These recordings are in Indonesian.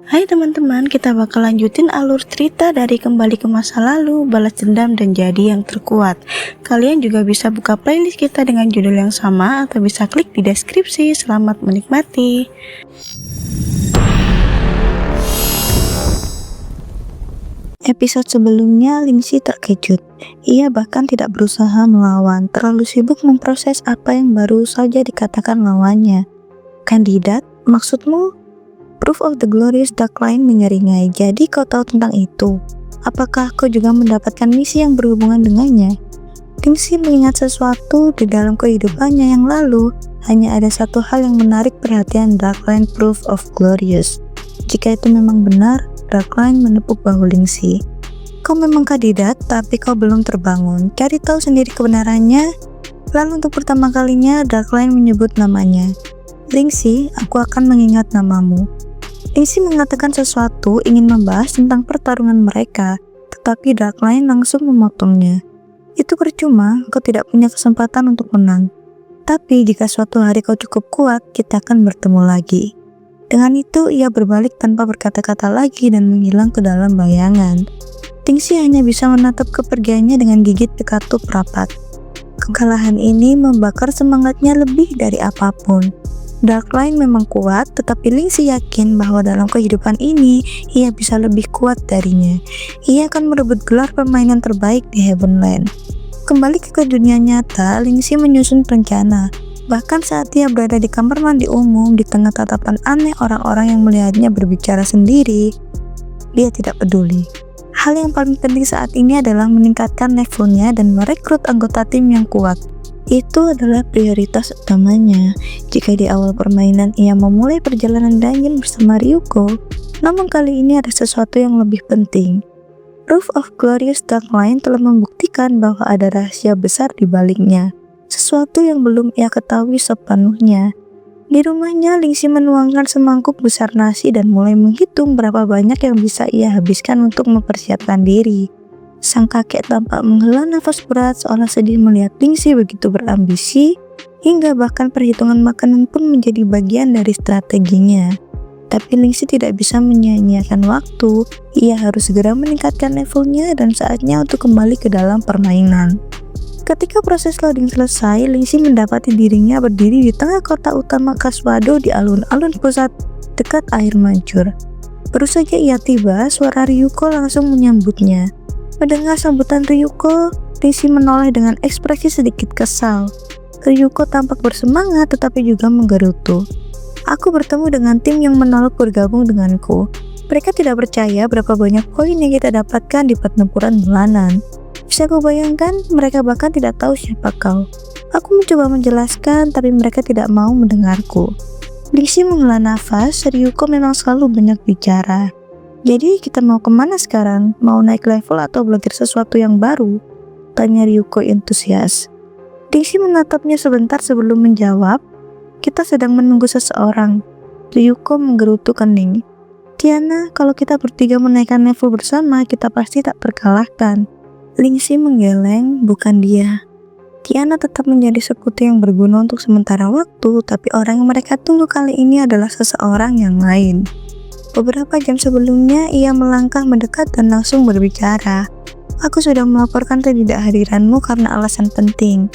Hai teman-teman, kita bakal lanjutin alur cerita dari Kembali ke Masa Lalu, Balas Dendam, dan Jadi Yang Terkuat. Kalian juga bisa buka playlist kita dengan judul yang sama atau bisa klik di deskripsi. Selamat menikmati. Episode sebelumnya, Lindsay terkejut. Ia bahkan tidak berusaha melawan, terlalu sibuk memproses apa yang baru saja dikatakan lawannya. Kandidat, maksudmu? Proof of the Glorious Dark Line menyeringai. Jadi kau tahu tentang itu? Apakah kau juga mendapatkan misi yang berhubungan dengannya? Lindsay mengingat sesuatu di dalam kehidupannya yang lalu. Hanya ada satu hal yang menarik perhatian Dark Line Proof of Glorious. Jika itu memang benar, Dark Line menepuk bahu Lindsay. Kau memang kandidat, tapi kau belum terbangun. Cari tahu sendiri kebenarannya. Lalu untuk pertama kalinya, Dark Line menyebut namanya. Lindsay, aku akan mengingat namamu. Lindsay mengatakan sesuatu ingin membahas tentang pertarungan mereka, tetapi Dark Line langsung memotongnya. Itu percuma, kau tidak punya kesempatan untuk menang. Tapi jika suatu hari kau cukup kuat, kita akan bertemu lagi. Dengan itu, ia berbalik tanpa berkata-kata lagi dan menghilang ke dalam bayangan. Lindsay hanya bisa menatap kepergiannya dengan gigit katup rapat. Kekalahan ini membakar semangatnya lebih dari apapun. Dark Line memang kuat, tetapi Lindsay yakin bahwa dalam kehidupan ini, ia bisa lebih kuat darinya. Ia akan merebut gelar permainan terbaik di Heavenland. Kembali ke dunia nyata, Lindsay menyusun rencana. Bahkan saat ia berada di kamar mandi umum, di tengah tatapan aneh orang-orang yang melihatnya berbicara sendiri, dia tidak peduli. Hal yang paling penting saat ini adalah meningkatkan levelnya dan merekrut anggota tim yang kuat. Itu adalah prioritas utamanya. Jika di awal permainan ia memulai perjalanan dungeon bersama Ryuko, namun kali ini ada sesuatu yang lebih penting. Proof of Glorious Dark Line telah membuktikan bahwa ada rahasia besar di baliknya. Sesuatu yang belum ia ketahui sepenuhnya. Di rumahnya, Lindsay menuangkan semangkuk besar nasi dan mulai menghitung berapa banyak yang bisa ia habiskan untuk mempersiapkan diri. Sang kakek tampak menghela nafas berat seolah sedih melihat Lindsay begitu berambisi, hingga bahkan perhitungan makanan pun menjadi bagian dari strateginya. Tapi Lindsay tidak bisa menyia-nyiakan waktu, ia harus segera meningkatkan levelnya dan saatnya untuk kembali ke dalam permainan. Ketika proses loading selesai, Lindsay mendapati dirinya berdiri di tengah kota utama Kaswado di alun-alun pusat dekat air mancur. Baru saja ia tiba, suara Ryuko langsung menyambutnya. Mendengar sambutan Ryuko, Lindsay menoleh dengan ekspresi sedikit kesal. Ryuko tampak bersemangat tetapi juga menggerutu. Aku bertemu dengan tim yang menolak bergabung denganku. Mereka tidak percaya berapa banyak poin yang kita dapatkan di pertempuran bulanan. Bisa kau bayangkan, mereka bahkan tidak tahu siapa kau. Aku mencoba menjelaskan, tapi mereka tidak mau mendengarku. Lindsay menghela nafas, Ryuko memang selalu banyak bicara. Jadi kita mau kemana sekarang? Mau naik level atau belajar sesuatu yang baru? Tanya Ryuko antusias. Lindsay menatapnya sebentar sebelum menjawab. Kita sedang menunggu seseorang. Ryuko menggerutu kening. Tiana, kalau kita bertiga menaikkan level bersama, kita pasti tak terkalahkan. Lindsay menggeleng, bukan dia. Tiana tetap menjadi sekutu yang berguna untuk sementara waktu, tapi orang yang mereka tunggu kali ini adalah seseorang yang lain. Beberapa jam sebelumnya, ia melangkah mendekat dan langsung berbicara. Aku sudah melaporkan ketidakhadiranmu karena alasan penting.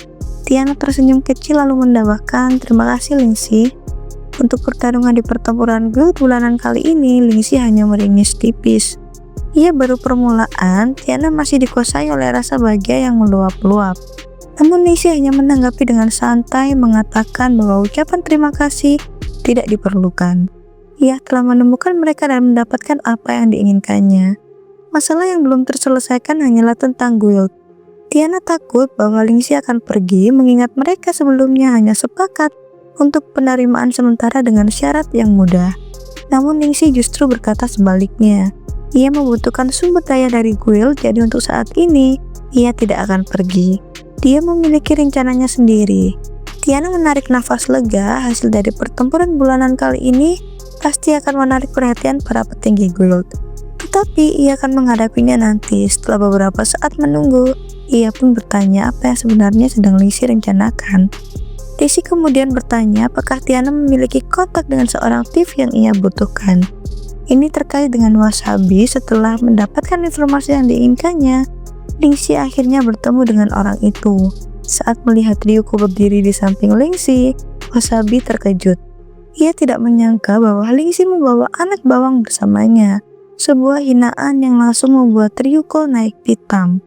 Tiana tersenyum kecil lalu mendambakan, terima kasih Lindsay. Untuk pertarungan di pertempuran guild bulanan kali ini, Lindsay hanya meringis tipis. Ia baru permulaan, Tiana masih dikuasai oleh rasa bahagia yang meluap-luap. Namun Lindsay hanya menanggapi dengan santai, mengatakan bahwa ucapan terima kasih tidak diperlukan. Ia telah menemukan mereka dan mendapatkan apa yang diinginkannya. Masalah yang belum terselesaikan hanyalah tentang guild. Tiana takut bahwa Lindsay akan pergi mengingat mereka sebelumnya hanya sepakat untuk penerimaan sementara dengan syarat yang mudah. Namun Lindsay justru berkata sebaliknya. Ia membutuhkan sumber daya dari guild, jadi untuk saat ini, ia tidak akan pergi. Dia memiliki rencananya sendiri. Tiana menarik nafas lega, hasil dari pertempuran bulanan kali ini pasti akan menarik perhatian para petinggi guild. Tetapi ia akan menghadapinya nanti. Setelah beberapa saat menunggu, ia pun bertanya apa yang sebenarnya sedang Lindsay rencanakan. Lindsay kemudian bertanya apakah Tiana memiliki kontak dengan seorang thief yang ia butuhkan. Ini terkait dengan Wasabi. Setelah mendapatkan informasi yang diinginkannya, Lingxi akhirnya bertemu dengan orang itu. Saat melihat Ryuko berdiri di samping Lingxi, Wasabi terkejut. Ia tidak menyangka bahwa Lingxi membawa anak bawang bersamanya. Sebuah hinaan yang langsung membuat Ryuko naik pitam.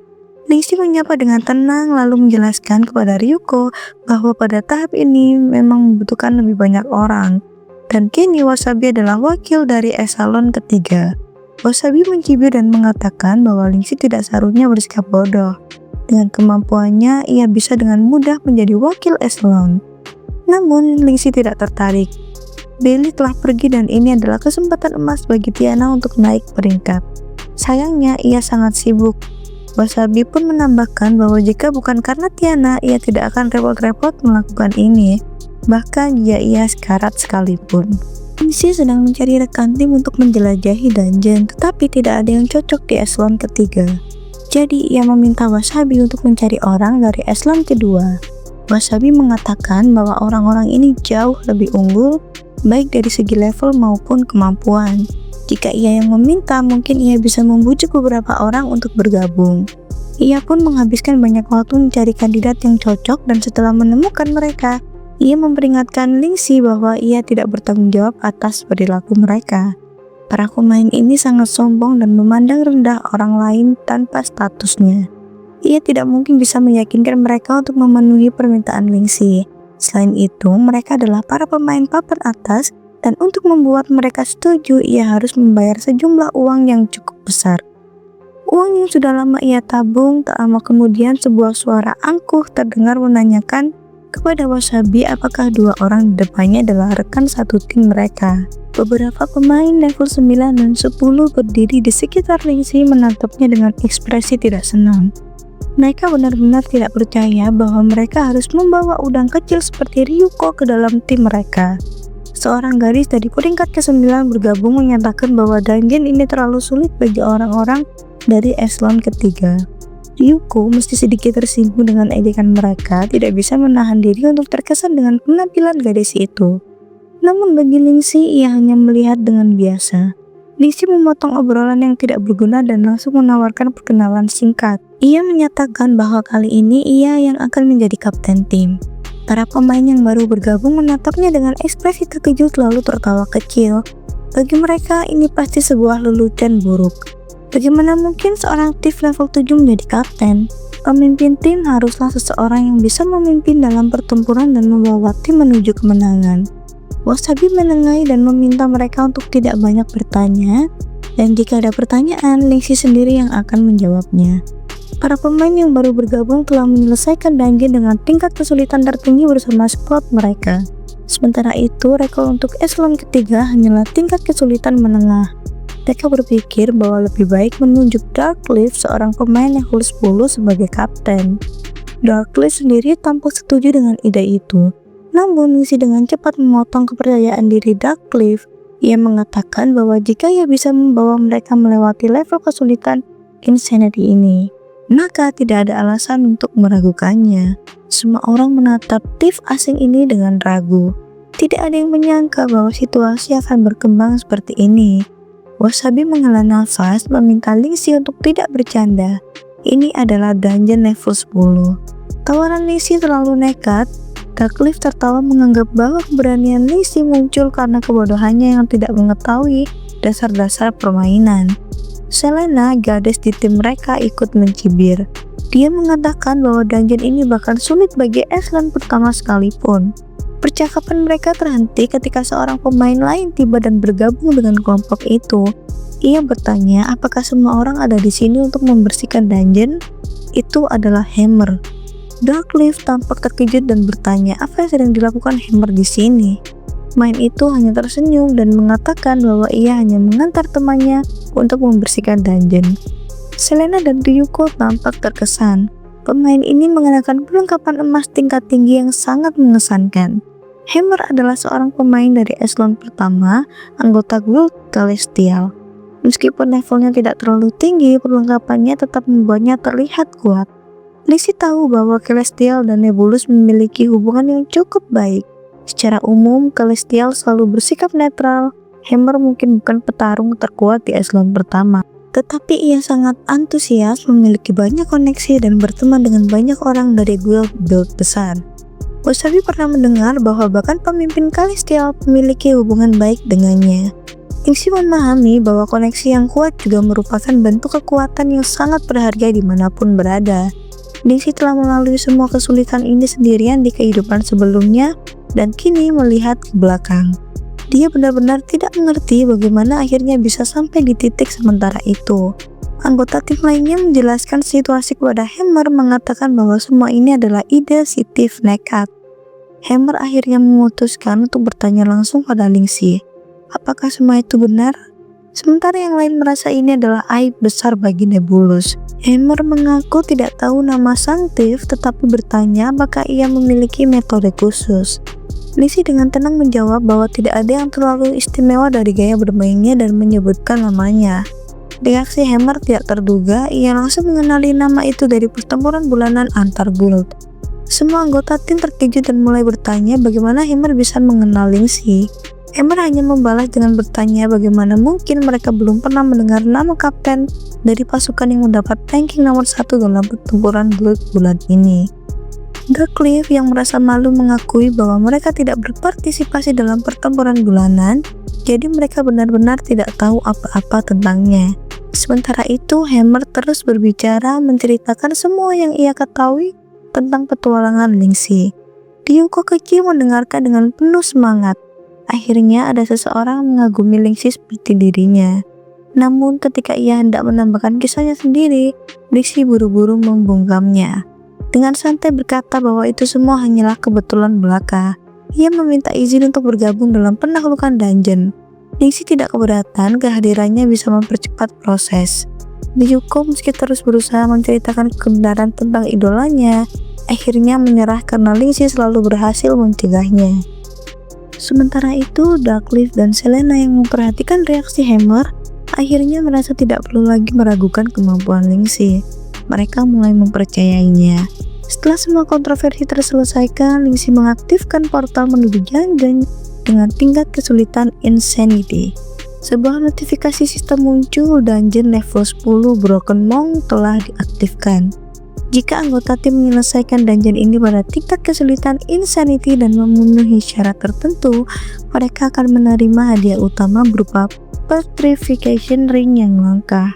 Lingxi menyapa dengan tenang lalu menjelaskan kepada Ryuko bahwa pada tahap ini memang membutuhkan lebih banyak orang. Dan kini Wasabi adalah wakil dari eselon ketiga. Wasabi mencibir dan mengatakan bahwa Lingxi tidak seharusnya bersikap bodoh. Dengan kemampuannya, ia bisa dengan mudah menjadi wakil eselon. Namun, Lingxi tidak tertarik. Bailey telah pergi dan ini adalah kesempatan emas bagi Tiana untuk naik peringkat. Sayangnya, ia sangat sibuk. Wasabi pun menambahkan bahwa jika bukan karena Tiana, ia tidak akan repot-repot melakukan ini, bahkan jika ia sekarat sekalipun. Lingxi sedang mencari rekan tim untuk menjelajahi dungeon, tetapi tidak ada yang cocok di eselon ketiga. Jadi ia meminta Wasabi untuk mencari orang dari eselon kedua. Wasabi mengatakan bahwa orang-orang ini jauh lebih unggul, baik dari segi level maupun kemampuan. Jika ia yang meminta, mungkin ia bisa membujuk beberapa orang untuk bergabung. Ia pun menghabiskan banyak waktu mencari kandidat yang cocok dan setelah menemukan mereka, ia memperingatkan Lingxi bahwa ia tidak bertanggung jawab atas perilaku mereka. Para pemain ini sangat sombong dan memandang rendah orang lain tanpa statusnya. Ia tidak mungkin bisa meyakinkan mereka untuk memenuhi permintaan Lingxi. Selain itu, mereka adalah para pemain papan atas dan untuk membuat mereka setuju, ia harus membayar sejumlah uang yang cukup besar. Uang yang sudah lama ia tabung. Tak lama kemudian sebuah suara angkuh terdengar menanyakan kepada Wasabi apakah dua orang di depannya adalah rekan satu tim mereka. Beberapa pemain level 9 dan 10 berdiri di sekitar Lingxi menatapnya dengan ekspresi tidak senang. Mereka benar-benar tidak percaya bahwa mereka harus membawa udang kecil seperti Ryuko ke dalam tim mereka. Seorang gadis dari peringkat ke-9 bergabung menyatakan bahwa dungeon ini terlalu sulit bagi orang-orang dari eselon ketiga. Ryuko mesti sedikit tersinggung dengan ejekan mereka, tidak bisa menahan diri untuk terkesan dengan penampilan gadis itu. Namun bagi Lingxi, ia hanya melihat dengan biasa. Lingxi memotong obrolan yang tidak berguna dan langsung menawarkan perkenalan singkat. Ia menyatakan bahwa kali ini ia yang akan menjadi kapten tim. Para pemain yang baru bergabung menatapnya dengan ekspresi terkejut lalu tertawa kecil. Bagi mereka, ini pasti sebuah lelucon buruk. Bagaimana mungkin seorang thief level 7 menjadi kapten? Pemimpin tim haruslah seseorang yang bisa memimpin dalam pertempuran dan membawa tim menuju kemenangan. Wasabi menengahi dan meminta mereka untuk tidak banyak bertanya, dan jika ada pertanyaan, Lingxi sendiri yang akan menjawabnya. Para pemain yang baru bergabung telah menyelesaikan dungeon dengan tingkat kesulitan tertinggi bersama squad mereka. Sementara itu, rekor untuk eselon ketiga hanyalah tingkat kesulitan menengah. Mereka berpikir bahwa lebih baik menunjuk Darkleaf, seorang pemain level 10 sebagai kapten. Darkleaf sendiri tampak setuju dengan ide itu. Namun, Lingxi dengan cepat memotong kepercayaan diri Darkleaf. Ia mengatakan bahwa jika ia bisa membawa mereka melewati level kesulitan Insanity ini, maka tidak ada alasan untuk meragukannya. Semua orang menatap thief asing ini dengan ragu. Tidak ada yang menyangka bahwa situasi akan berkembang seperti ini. Wasabi menghela nafas meminta Lingxi untuk tidak bercanda. Ini adalah dungeon level 10. Tawaran Lingxi terlalu nekat. Darkleaf tertawa menganggap bahwa keberanian Lingxi muncul karena kebodohannya yang tidak mengetahui dasar-dasar permainan. Selena, gadis di tim mereka, ikut mencibir. Dia mengatakan bahwa dungeon ini bahkan sulit bagi eselon pertama sekalipun. Percakapan mereka terhenti ketika seorang pemain lain tiba dan bergabung dengan kelompok itu. Ia bertanya apakah semua orang ada di sini untuk membersihkan dungeon. Itu adalah Hammer. Darkleaf tampak terkejut dan bertanya apa yang sedang dilakukan Hammer di sini. Pemain itu hanya tersenyum dan mengatakan bahwa ia hanya mengantar temannya untuk membersihkan dungeon. Selena dan Ryuko tampak terkesan. Pemain ini mengenakan perlengkapan emas tingkat tinggi yang sangat mengesankan. Hammer adalah seorang pemain dari eselon pertama, anggota Guild Celestial. Meskipun levelnya tidak terlalu tinggi, perlengkapannya tetap membuatnya terlihat kuat. Lingxi tahu bahwa Celestial dan Nebulus memiliki hubungan yang cukup baik. Secara umum, Celestial selalu bersikap netral, Hammer mungkin bukan petarung terkuat di eselon pertama, tetapi ia sangat antusias, memiliki banyak koneksi, dan berteman dengan banyak orang dari guild besar. Wasabi pernah mendengar bahwa bahkan pemimpin Kalistial memiliki hubungan baik dengannya. Lingxi memahami bahwa koneksi yang kuat juga merupakan bentuk kekuatan yang sangat berharga dimanapun berada. Lingxi telah melalui semua kesulitan ini sendirian di kehidupan sebelumnya dan kini melihat ke belakang. Dia benar-benar tidak mengerti bagaimana akhirnya bisa sampai di titik sementara itu. Anggota tim lainnya menjelaskan situasi kepada Hammer, mengatakan bahwa semua ini adalah ide si Tiff nekat. Hammer akhirnya memutuskan untuk bertanya langsung pada Lingxi, apakah semua itu benar? Sementara yang lain merasa ini adalah aib besar bagi Nebulus. Hammer mengaku tidak tahu nama sang Tiff, tetapi bertanya apakah ia memiliki metode khusus. Lingxi dengan tenang menjawab bahwa tidak ada yang terlalu istimewa dari gaya bermainnya dan menyebutkan namanya. Reaksi Hammer tidak terduga, ia langsung mengenali nama itu dari pertempuran bulanan antar guild. Semua anggota tim terkejut dan mulai bertanya bagaimana Hammer bisa mengenal Lingxi. Hammer hanya membalas dengan bertanya bagaimana mungkin mereka belum pernah mendengar nama kapten dari pasukan yang mendapat ranking nomor 1 dalam pertempuran guild bulan ini. Darkleaf yang merasa malu mengakui bahwa mereka tidak berpartisipasi dalam pertempuran bulanan, jadi mereka benar-benar tidak tahu apa-apa tentangnya. Sementara itu, Hammer terus berbicara, menceritakan semua yang ia ketahui tentang petualangan Lingxi. Ryuko kecil mendengarkan dengan penuh semangat. Akhirnya ada seseorang mengagumi Lingxi seperti dirinya. Namun ketika ia hendak menambahkan kisahnya sendiri, Lingxi buru-buru membungkamnya. Dengan santai berkata bahwa itu semua hanyalah kebetulan belaka. Ia meminta izin untuk bergabung dalam penaklukan dungeon. Lingxi tidak keberatan, kehadirannya bisa mempercepat proses. Ryuko meski terus berusaha menceritakan kebenaran tentang idolanya, akhirnya menyerah karena Lingxi selalu berhasil mencegahnya. Sementara itu, Darkleaf dan Selena yang memperhatikan reaksi Hammer akhirnya merasa tidak perlu lagi meragukan kemampuan Lingxi. Mereka mulai mempercayainya. Setelah semua kontroversi terselesaikan, Lingxi mengaktifkan portal menuju dungeon dengan tingkat kesulitan Insanity. Sebuah notifikasi sistem muncul, dungeon level 10 Broken Monk telah diaktifkan. Jika anggota tim menyelesaikan dungeon ini pada tingkat kesulitan Insanity dan memenuhi syarat tertentu, mereka akan menerima hadiah utama berupa Petrification Ring yang langka.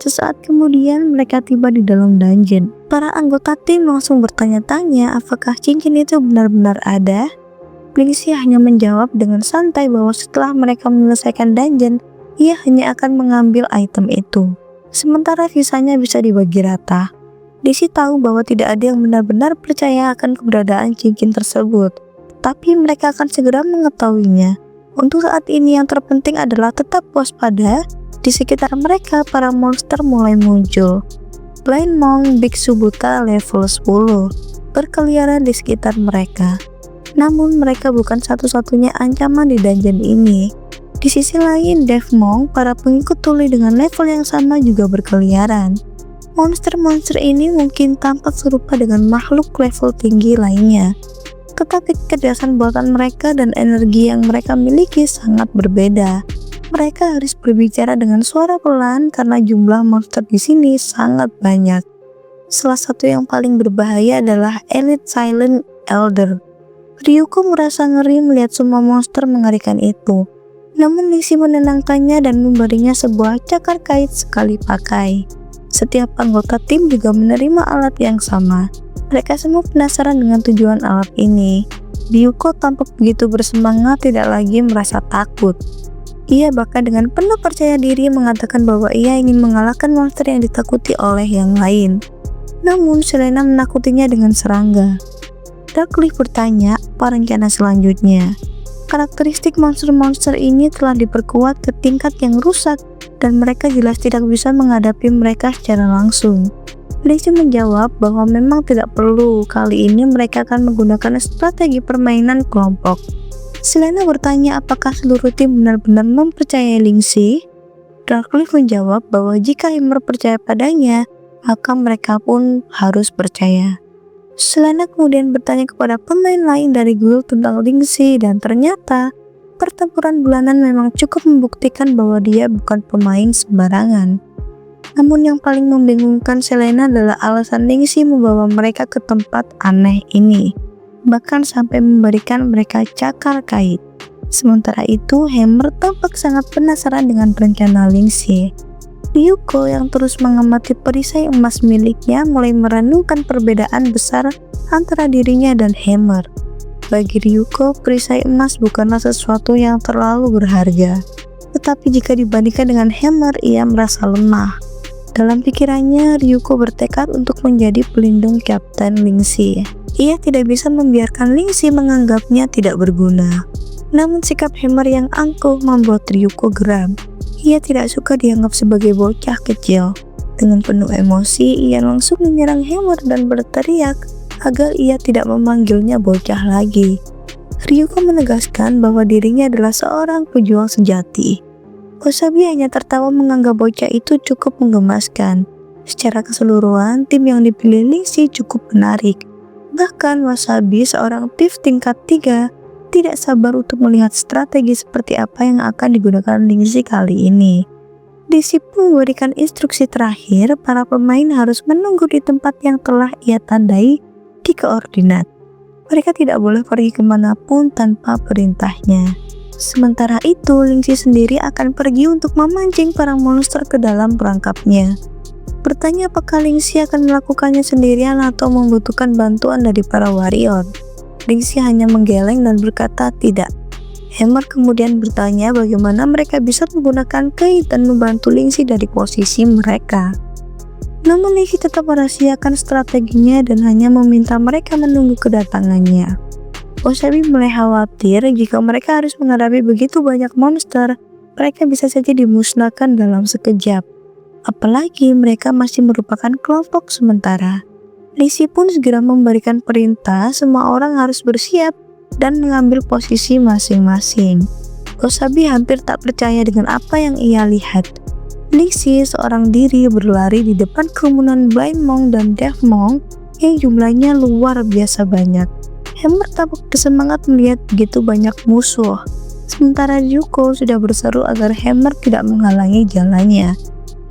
Sesaat kemudian mereka tiba di dalam dungeon. Para anggota tim langsung bertanya-tanya apakah cincin itu benar-benar ada. Lingxi hanya menjawab dengan santai bahwa setelah mereka menyelesaikan dungeon, ia hanya akan mengambil item itu. Sementara sisanya bisa dibagi rata. Lingxi tahu bahwa tidak ada yang benar-benar percaya akan keberadaan cincin tersebut, tapi mereka akan segera mengetahuinya. Untuk saat ini yang terpenting adalah tetap waspada. Di sekitar mereka, para monster mulai muncul. Blind Monk Biksu Buta level 10 berkeliaran di sekitar mereka. Namun mereka bukan satu-satunya ancaman di dungeon ini. Di sisi lain, Death Monk, para pengikut tuli dengan level yang sama juga berkeliaran. Monster-monster ini mungkin tampak serupa dengan makhluk level tinggi lainnya, tetapi kecerdasan buatan mereka dan energi yang mereka miliki sangat berbeda. Mereka harus berbicara dengan suara pelan karena jumlah monster di sini sangat banyak. Salah satu yang paling berbahaya adalah Elite Silent Elder. Ryuko merasa ngeri melihat semua monster mengerikan itu. Namun Lingxi menenangkannya dan memberinya sebuah cakar kait sekali pakai. Setiap anggota tim juga menerima alat yang sama. Mereka semua penasaran dengan tujuan alat ini. Ryuko tampak begitu bersemangat, tidak lagi merasa takut. Ia bahkan dengan penuh percaya diri mengatakan bahwa ia ingin mengalahkan monster yang ditakuti oleh yang lain. Namun Selena menakutinya dengan serangga. Darkleaf bertanya apa rencana selanjutnya. Karakteristik monster-monster ini telah diperkuat ke tingkat yang rusak dan mereka jelas tidak bisa menghadapi mereka secara langsung. Lingxi menjawab bahwa memang tidak perlu, kali ini mereka akan menggunakan strategi permainan kelompok. Selena bertanya apakah seluruh tim benar-benar mempercayai Lingxi. Darkleaf menjawab bahwa jika Hammer percaya padanya, maka mereka pun harus percaya. Selena kemudian bertanya kepada pemain lain dari guild tentang Lingxi dan ternyata Pertempuran bulanan memang cukup membuktikan bahwa dia bukan pemain sembarangan. Namun yang paling membingungkan Selena adalah alasan Lingxi membawa mereka ke tempat aneh ini, bahkan sampai memberikan mereka cakar kait. Sementara itu, Hammer tampak sangat penasaran dengan rencana Lingxi. Ryuko yang terus mengamati perisai emas miliknya mulai merenungkan perbedaan besar antara dirinya dan Hammer. Bagi Ryuko, perisai emas bukanlah sesuatu yang terlalu berharga. Tetapi jika dibandingkan dengan Hammer, ia merasa lemah. Dalam pikirannya, Ryuko bertekad untuk menjadi pelindung Kapten Lingxi. Ia tidak bisa membiarkan Lingxi menganggapnya tidak berguna. Namun sikap Hammer yang angkuh membuat Ryuko geram. Ia tidak suka dianggap sebagai bocah kecil. Dengan penuh emosi, ia langsung menyerang Hammer dan berteriak agar ia tidak memanggilnya bocah lagi. Ryuko menegaskan bahwa dirinya adalah seorang pejuang sejati. Wasabi hanya tertawa menganggap bocah itu cukup menggemaskan. Secara keseluruhan, tim yang dipilih Lingxi cukup menarik. Bahkan Wasabi, seorang thief tingkat 3, tidak sabar untuk melihat strategi seperti apa yang akan digunakan Lingxi kali ini. Lingxi pun memberikan instruksi terakhir, para pemain harus menunggu di tempat yang telah ia tandai di koordinat. Mereka tidak boleh pergi kemanapun tanpa perintahnya. Sementara itu, Lingxi sendiri akan pergi untuk memancing para monster ke dalam perangkapnya. Bertanya apakah Lingxi akan melakukannya sendirian atau membutuhkan bantuan dari para warrior. Lingxi hanya menggeleng dan berkata tidak. Hammer kemudian bertanya bagaimana mereka bisa menggunakan kait dan membantu Lingxi dari posisi mereka. Namun Lingxi tetap merahasiakan strateginya dan hanya meminta mereka menunggu kedatangannya. Wasabi mulai khawatir jika mereka harus menghadapi begitu banyak monster, mereka bisa saja dimusnahkan dalam sekejap. Apalagi mereka masih merupakan kelompok sementara. Lingxi pun segera memberikan perintah semua orang harus bersiap dan mengambil posisi masing-masing. Wasabi hampir tak percaya dengan apa yang ia lihat. Lingxi seorang diri berlari di depan kerumunan Blind Monk dan Deaf Monk yang jumlahnya luar biasa banyak. Hammer tampak bersemangat melihat begitu banyak musuh. Sementara Ryuko sudah berseru agar Hammer tidak menghalangi jalannya.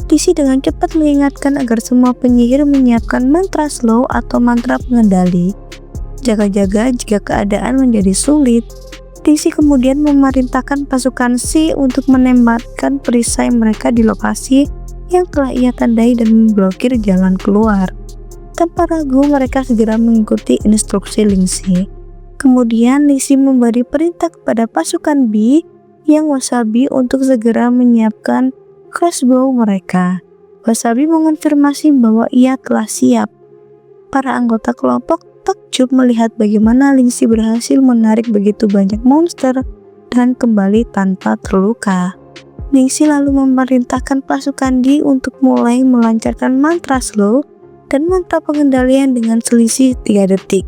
Lingxi dengan cepat mengingatkan agar semua penyihir menyiapkan mantra slow atau mantra pengendali. Jaga-jaga jika keadaan menjadi sulit. Lingxi kemudian memerintahkan pasukan Si untuk menembakkan perisai mereka di lokasi yang telah ia tandai dan memblokir jalan keluar. Tanpa ragu mereka segera mengikuti instruksi Lingxi. Kemudian Lingxi memberi perintah kepada pasukan B yang Wasabi untuk segera menyiapkan crossbow mereka. Wasabi mengonfirmasi bahwa ia telah siap. Para anggota kelompok takjub melihat bagaimana Lingxi berhasil menarik begitu banyak monster dan kembali tanpa terluka. Lingxi lalu memerintahkan pasukan Di untuk mulai melancarkan mantra slow dan mantra pengendalian dengan selisih 3 detik.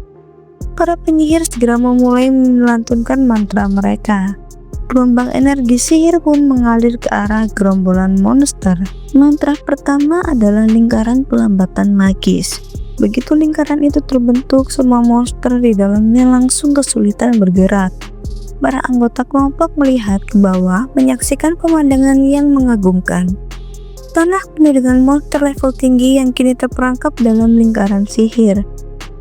Para penyihir segera memulai melantunkan mantra mereka. Gelombang energi sihir pun mengalir ke arah gerombolan monster. Mantra pertama adalah lingkaran pelambatan magis. Begitu lingkaran itu terbentuk, semua monster di dalamnya langsung kesulitan bergerak. Para anggota kelompok melihat ke bawah, menyaksikan pemandangan yang mengagumkan. Tanah penuh dengan monster level tinggi yang kini terperangkap dalam lingkaran sihir.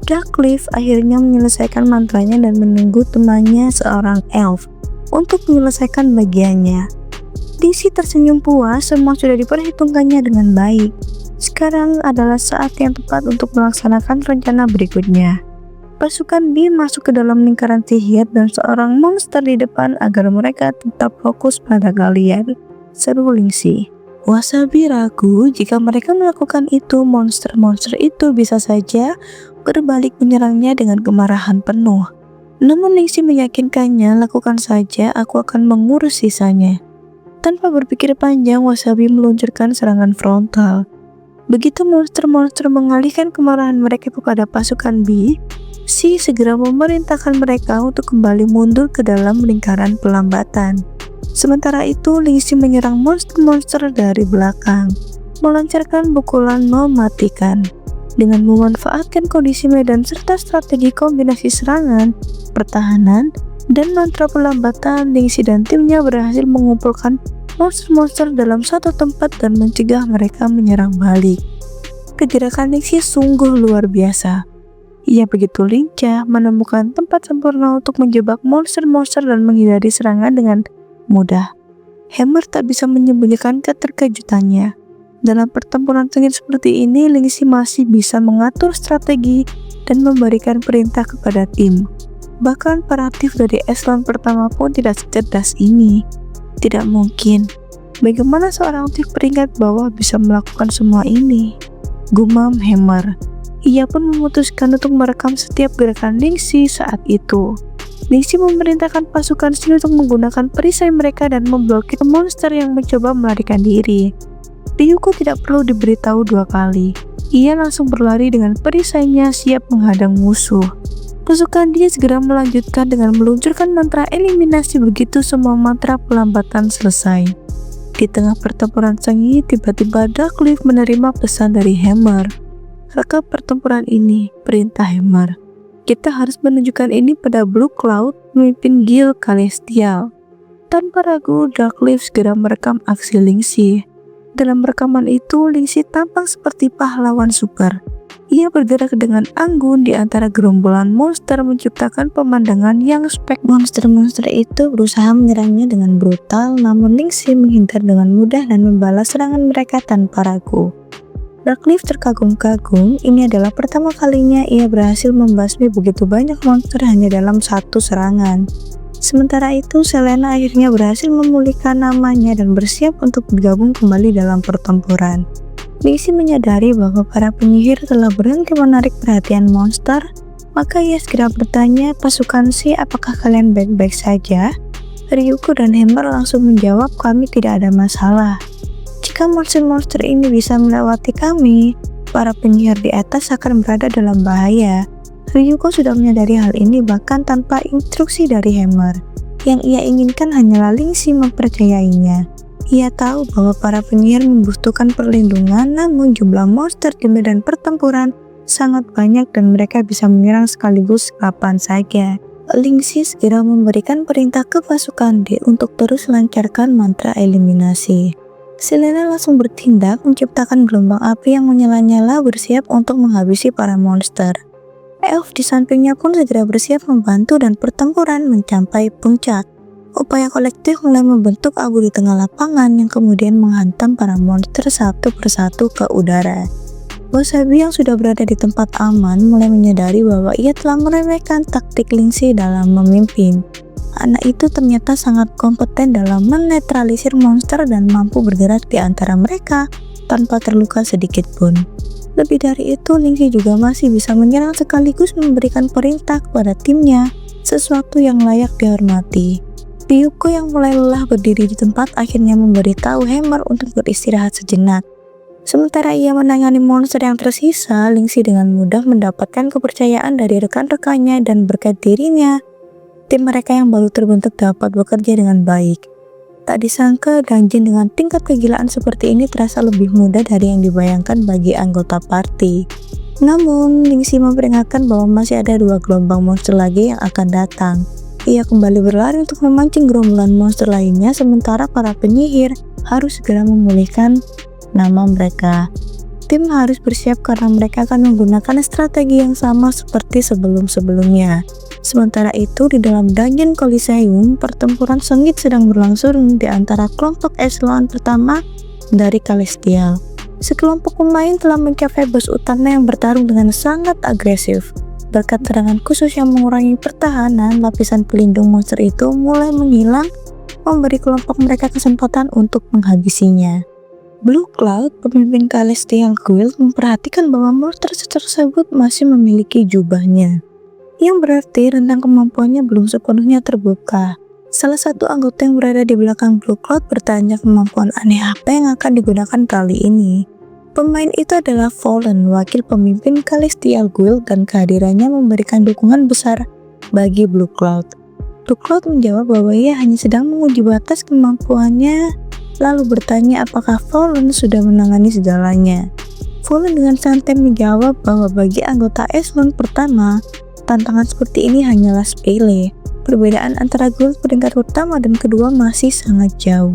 Darkleaf akhirnya menyelesaikan mantranya dan menunggu temannya seorang elf untuk menyelesaikan bagiannya. Lingxi tersenyum puas, semua sudah diperhitungkannya dengan baik. Sekarang adalah saat yang tepat untuk melaksanakan rencana berikutnya. Pasukan B masuk ke dalam lingkaran sihir dan seorang monster di depan agar mereka tetap fokus pada kalian, seru Lingxi. Wasabi ragu jika mereka melakukan itu, monster-monster itu bisa saja berbalik menyerangnya dengan kemarahan penuh. Namun Lingxi meyakinkannya, lakukan saja, aku akan mengurus sisanya. Tanpa berpikir panjang, Wasabi meluncurkan serangan frontal. Begitu monster-monster mengalihkan kemarahan mereka kepada pasukan B, Si segera memerintahkan mereka untuk kembali mundur ke dalam lingkaran pelambatan. Sementara itu, Lingxi menyerang monster-monster dari belakang, melancarkan pukulan mematikan. Dengan memanfaatkan kondisi medan serta strategi kombinasi serangan, pertahanan, Dan mantra pelambatan, Lingxi dan timnya berhasil mengumpulkan monster-monster dalam satu tempat dan mencegah mereka menyerang balik. Kejerakan Lingxi sungguh luar biasa. Ia begitu lincah menemukan tempat sempurna untuk menjebak monster-monster dan menghindari serangan dengan mudah. Hammer tak bisa menyembunyikan keterkejutannya. Dalam pertempuran sengit seperti ini, Lingxi masih bisa mengatur strategi dan memberikan perintah kepada tim. Bahkan para Thief dari eselon pertama pun tidak secerdas ini. Tidak mungkin. Bagaimana seorang Thief peringkat bawah bisa melakukan semua ini? Gumam Hammer. Ia pun memutuskan untuk merekam setiap gerakan Lingxi saat itu. Lingxi memerintahkan pasukan Shin untuk menggunakan perisai mereka dan memblokir monster yang mencoba melarikan diri. Ryuko tidak perlu diberitahu dua kali. Ia langsung berlari dengan perisainya siap menghadang musuh. Pasukan dia segera melanjutkan dengan meluncurkan mantra eliminasi begitu semua mantra pelambatan selesai. Di tengah pertempuran sengit, tiba-tiba Darkleaf menerima pesan dari Hammer. Rekap pertempuran ini, perintah Hammer. Kita harus menunjukkan ini pada Blue Cloud, pemimpin Guild Celestial. Tanpa ragu, Darkleaf segera merekam aksi Lingxi. Dalam rekaman itu, Lingxi tampak seperti pahlawan super. Ia bergerak dengan anggun di antara gerombolan monster menciptakan pemandangan yang monster-monster itu berusaha menyerangnya dengan brutal, namun Lingxi menghindar dengan mudah dan membalas serangan mereka tanpa ragu. Darkleaf terkagum-kagum, ini adalah pertama kalinya ia berhasil membasmi begitu banyak monster hanya dalam satu serangan. Sementara itu, Selena akhirnya berhasil memulihkan namanya dan bersiap untuk bergabung kembali dalam pertempuran. Lingxi menyadari bahwa para penyihir telah berhenti menarik perhatian monster, maka ia segera bertanya, pasukan Si, apakah kalian baik-baik saja? Ryuko dan Hammer langsung menjawab, kami tidak ada masalah. Jika monster-monster ini bisa melewati kami, para penyihir di atas akan berada dalam bahaya. Ryuko sudah menyadari hal ini bahkan tanpa instruksi dari Hammer. Yang ia inginkan hanyalah Lingxi mempercayainya. Ia tahu bahwa para penyihir membutuhkan perlindungan, namun jumlah monster di medan pertempuran sangat banyak dan mereka bisa menyerang sekaligus kapan saja. Lingxi segera memberikan perintah ke pasukan D untuk terus lancarkan mantra eliminasi. Selena langsung bertindak menciptakan gelombang api yang menyala-nyala bersiap untuk menghabisi para monster. Elf di sampingnya pun segera bersiap membantu dan pertempuran mencapai puncak. Upaya kolektif mulai membentuk abu di tengah lapangan yang kemudian menghantam para monster satu persatu ke udara. Wasabi yang sudah berada di tempat aman mulai menyadari bahwa ia telah meremehkan taktik Lingxi dalam memimpin. Anak itu ternyata sangat kompeten dalam menetralisir monster dan mampu bergerak di antara mereka tanpa terluka sedikit pun. Lebih dari itu, Lingxi juga masih bisa menyerang sekaligus memberikan perintah kepada timnya, sesuatu yang layak dihormati. Ryuko yang mulai lelah berdiri di tempat akhirnya memberitahu Hammer untuk beristirahat sejenak. Sementara ia menangani monster yang tersisa, Lingxi dengan mudah mendapatkan kepercayaan dari rekan-rekannya dan berkat dirinya, tim mereka yang baru terbentuk dapat bekerja dengan baik. Tak disangka, dungeon dengan tingkat kegilaan seperti ini terasa lebih mudah dari yang dibayangkan bagi anggota party. Namun, Lingxi memperingatkan bahwa masih ada 2 gelombang monster lagi yang akan datang. Ia kembali berlari untuk memancing gerombolan monster lainnya, sementara para penyihir harus segera memulihkan nama mereka. Tim harus bersiap karena mereka akan menggunakan strategi yang sama seperti sebelum-sebelumnya. Sementara itu, di dalam dungeon Coliseum, pertempuran sengit sedang berlangsung di antara kelompok eselon pertama dari Celestial. Sekelompok pemain telah mencapai bos utama yang bertarung dengan sangat agresif. Berkat serangan khusus yang mengurangi pertahanan, lapisan pelindung monster itu mulai menghilang, memberi kelompok mereka kesempatan untuk menghabisinya. Blue Cloud, pemimpin Celestial Guild, memperhatikan bahwa monster tersebut masih memiliki jubahnya, yang berarti rentang kemampuannya belum sepenuhnya terbuka. Salah satu anggota yang berada di belakang Blue Cloud bertanya kemampuan aneh apa yang akan digunakan kali ini. Pemain itu adalah Fallen, wakil pemimpin Celestial Guild, dan kehadirannya memberikan dukungan besar bagi Blue Cloud. Blue Cloud menjawab bahwa ia hanya sedang menguji batas kemampuannya, lalu bertanya apakah Fallen sudah menangani segalanya. Fallen dengan santai menjawab bahwa bagi anggota eselon pertama, tantangan seperti ini hanyalah sepele. Perbedaan antara Gould peringkat pertama dan kedua masih sangat jauh.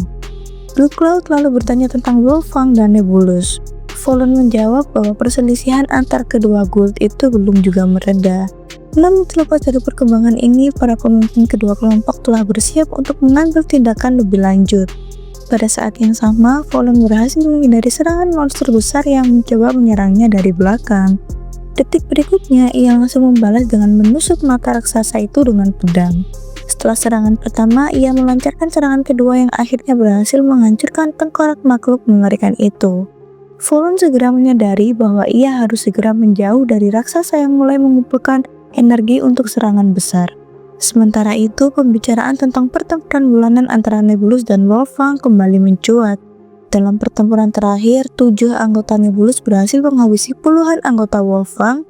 Blue Cloud lalu bertanya tentang Wolfgang dan Nebulus. Fallen menjawab bahwa perselisihan antar kedua Gould itu belum juga mereda. Namun terlepas dari perkembangan ini, para pemimpin kedua kelompok telah bersiap untuk mengambil tindakan lebih lanjut. Pada saat yang sama, Fallen berhasil menghindari serangan monster besar yang mencoba menyerangnya dari belakang. Detik berikutnya, ia langsung membalas dengan menusuk mata raksasa itu dengan pedang. Setelah serangan pertama, ia melancarkan serangan kedua yang akhirnya berhasil menghancurkan tengkorak makhluk mengerikan itu. Fallen segera menyadari bahwa ia harus segera menjauh dari raksasa yang mulai mengumpulkan energi untuk serangan besar. Sementara itu, pembicaraan tentang pertempuran bulanan antara Nebulus dan Wolfgang kembali mencuat. Dalam pertempuran terakhir, 7 anggota Nebulus berhasil menghabisi puluhan anggota Wolfgang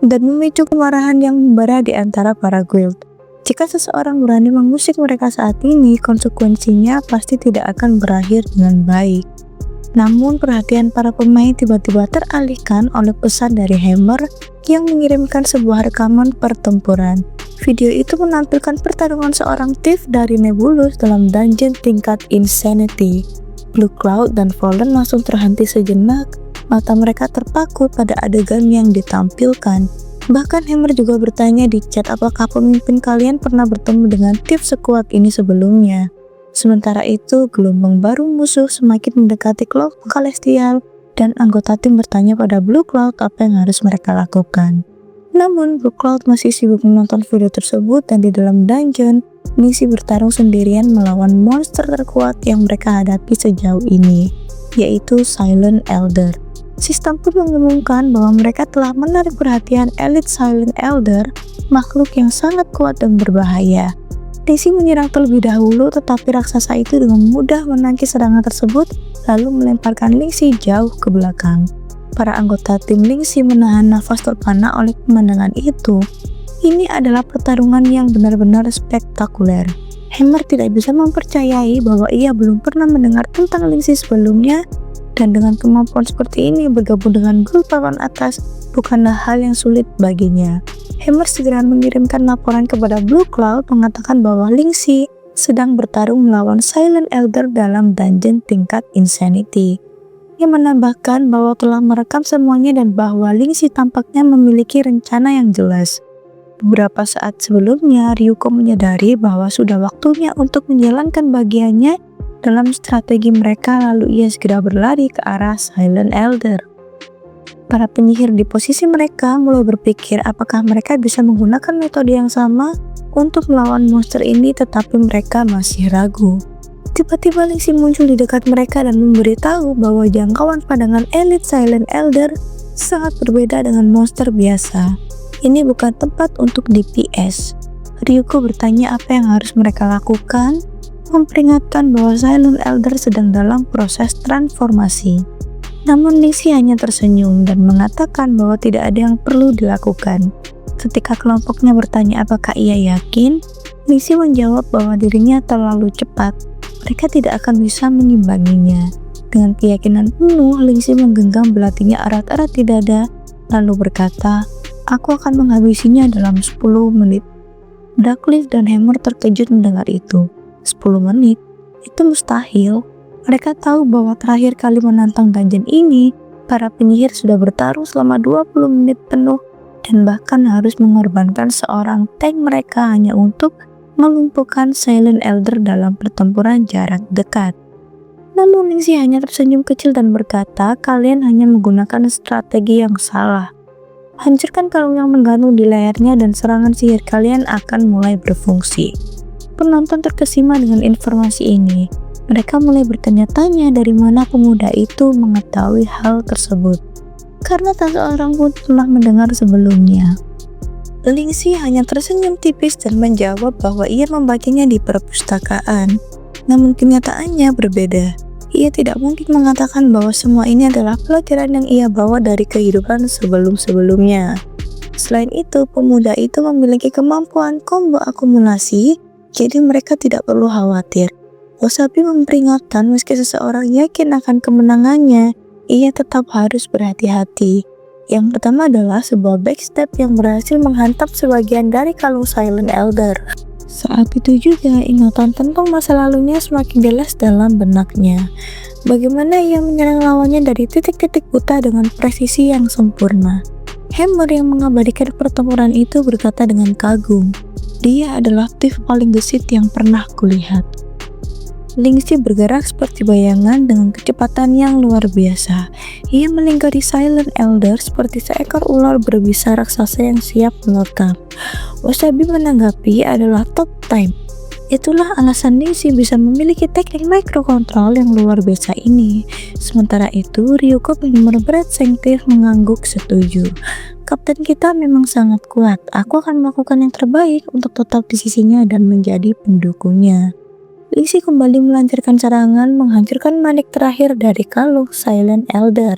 dan memicu kemarahan yang membara di antara para guild. Jika seseorang berani mengusik mereka saat ini, konsekuensinya pasti tidak akan berakhir dengan baik. Namun perhatian para pemain tiba-tiba teralihkan oleh pesan dari Hammer yang mengirimkan sebuah rekaman pertempuran. Video itu menampilkan pertarungan seorang thief dari Nebulus dalam dungeon tingkat Insanity. Blue Cloud dan Fallen langsung terhenti sejenak, mata mereka terpaku pada adegan yang ditampilkan. Bahkan Hammer juga bertanya di chat apakah pemimpin kalian pernah bertemu dengan thief sekuat ini sebelumnya. Sementara itu, gelombang baru musuh semakin mendekati kelompok Celestial dan anggota tim bertanya pada Blue Cloud apa yang harus mereka lakukan. Namun, Blue Cloud masih sibuk menonton video tersebut dan di dalam dungeon, Nisi bertarung sendirian melawan monster terkuat yang mereka hadapi sejauh ini, yaitu Silent Elder. Sistem pun mengumumkan bahwa mereka telah menarik perhatian Elite Silent Elder, makhluk yang sangat kuat dan berbahaya. Nisi menyerang terlebih dahulu, tetapi raksasa itu dengan mudah menangkis serangan tersebut, lalu melemparkan Lingxi jauh ke belakang. Para anggota tim Lingxi menahan nafas terpana oleh pemandangan itu. Ini adalah pertarungan yang benar-benar spektakuler. Hammer tidak bisa mempercayai bahwa ia belum pernah mendengar tentang Lingxi sebelumnya, dan dengan kemampuan seperti ini bergabung dengan Gould papan atas bukanlah hal yang sulit baginya. Hammer segera mengirimkan laporan kepada Blue Cloud mengatakan bahwa Lingxi sedang bertarung melawan Silent Elder dalam dungeon tingkat Insanity. Ia menambahkan bahwa telah merekam semuanya dan bahwa Lingxi tampaknya memiliki rencana yang jelas. Beberapa saat sebelumnya, Ryuko menyadari bahwa sudah waktunya untuk menjalankan bagiannya dalam strategi mereka, lalu ia segera berlari ke arah Silent Elder. Para penyihir di posisi mereka mulai berpikir apakah mereka bisa menggunakan metode yang sama untuk melawan monster ini, tetapi mereka masih ragu. Tiba-tiba Lingxi muncul di dekat mereka dan memberitahu bahwa jangkauan pandangan Elite Silent Elder sangat berbeda dengan monster biasa. Ini bukan tempat untuk DPS. Ryuko bertanya apa yang harus mereka lakukan, memperingatkan bahwa Silent Elder sedang dalam proses transformasi. Namun Lingxi hanya tersenyum dan mengatakan bahwa tidak ada yang perlu dilakukan. Ketika kelompoknya bertanya apakah ia yakin, Lingxi menjawab bahwa dirinya terlalu cepat. Mereka tidak akan bisa mengimbanginya. Dengan keyakinan penuh, Lingxi menggenggam belatinya erat-erat di dada, lalu berkata, "Aku akan menghabisinya dalam 10 menit." Duckleaf dan Hammer terkejut mendengar itu. 10 menit? Itu mustahil. Mereka tahu bahwa terakhir kali menantang dungeon ini, para penyihir sudah bertarung selama 20 menit penuh dan bahkan harus mengorbankan seorang tank mereka hanya untuk melumpuhkan Silent Elder dalam pertempuran jarak dekat. Namun Lingxi hanya tersenyum kecil dan berkata, "Kalian hanya menggunakan strategi yang salah. Hancurkan kalung yang menggantung di layarnya dan serangan sihir kalian akan mulai berfungsi." Penonton terkesima dengan informasi ini. Mereka mulai bertanya-tanya dari mana pemuda itu mengetahui hal tersebut, karena tak seorang pun pernah mendengar sebelumnya. Lingxi hanya tersenyum tipis dan menjawab bahwa ia membacanya di perpustakaan. Namun kenyataannya berbeda. Ia tidak mungkin mengatakan bahwa semua ini adalah pelajaran yang ia bawa dari kehidupan sebelum-sebelumnya. Selain itu, pemuda itu memiliki kemampuan combo akumulasi, jadi mereka tidak perlu khawatir. Wasabi memperingatkan meski seseorang yakin akan kemenangannya, ia tetap harus berhati-hati. Yang pertama adalah sebuah backstep yang berhasil menghantam sebagian dari kalung Silent Elder. Saat itu juga ingatan tentang masa lalunya semakin jelas dalam benaknya. Bagaimana ia menyerang lawannya dari titik-titik buta dengan presisi yang sempurna. Hammer yang mengabadikan pertempuran itu berkata dengan kagum, "Dia adalah thief paling gesit yang pernah kulihat." Lingxi bergerak seperti bayangan dengan kecepatan yang luar biasa. Ia melingkari Silent Elder seperti seekor ular berbisa raksasa yang siap menerkam. Wasabi menanggapi adalah top time. Itulah alasan Lingxi bisa memiliki teknik microcontrol yang luar biasa ini. Sementara itu, Ryuko penggemar Bread Sanctive mengangguk setuju. Kapten kita memang sangat kuat. Aku akan melakukan yang terbaik untuk tetap di sisinya dan menjadi pendukungnya. Lingxi kembali melancarkan serangan menghancurkan manik terakhir dari kalung Silent Elder.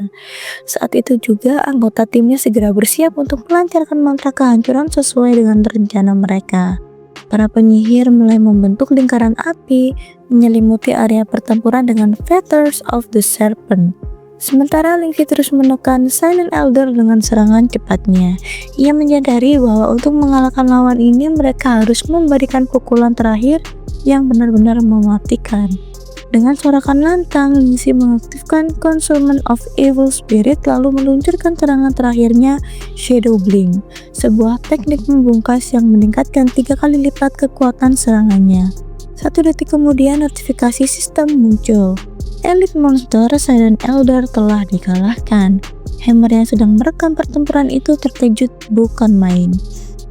Saat itu juga anggota timnya segera bersiap untuk melancarkan mantra kehancuran sesuai dengan rencana mereka. Para penyihir mulai membentuk lingkaran api menyelimuti area pertempuran dengan Fetters of the Serpent. Sementara Lingxi terus menekan Silent Elder dengan serangan cepatnya. Ia menyadari bahwa untuk mengalahkan lawan ini mereka harus memberikan pukulan terakhir yang benar-benar mematikan. Dengan sorakan lantang, Lingxi mengaktifkan Consummation of Evil Spirit lalu meluncurkan serangan terakhirnya, Shadow Blink, sebuah teknik membungkas yang meningkatkan 3 kali lipat kekuatan serangannya. 1 detik kemudian notifikasi sistem muncul. Elite monster Silent Elder telah dikalahkan. Hammer yang sedang merekam pertempuran itu terkejut bukan main.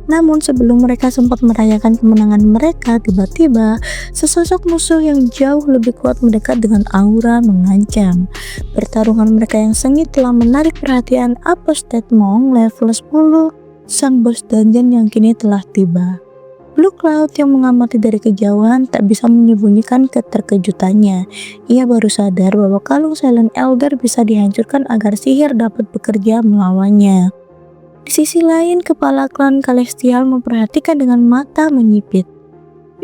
Namun sebelum mereka sempat merayakan kemenangan mereka, tiba-tiba sesosok musuh yang jauh lebih kuat mendekat dengan aura mengancam. Pertarungan mereka yang sengit telah menarik perhatian Apostate Monk level 10, sang bos dungeon yang kini telah tiba. Blue Cloud yang mengamati dari kejauhan tak bisa menyembunyikan keterkejutannya. Ia baru sadar bahwa kalung Silent Elder bisa dihancurkan agar sihir dapat bekerja melawannya. Di sisi lain, kepala klan Celestial memperhatikan dengan mata menyipit.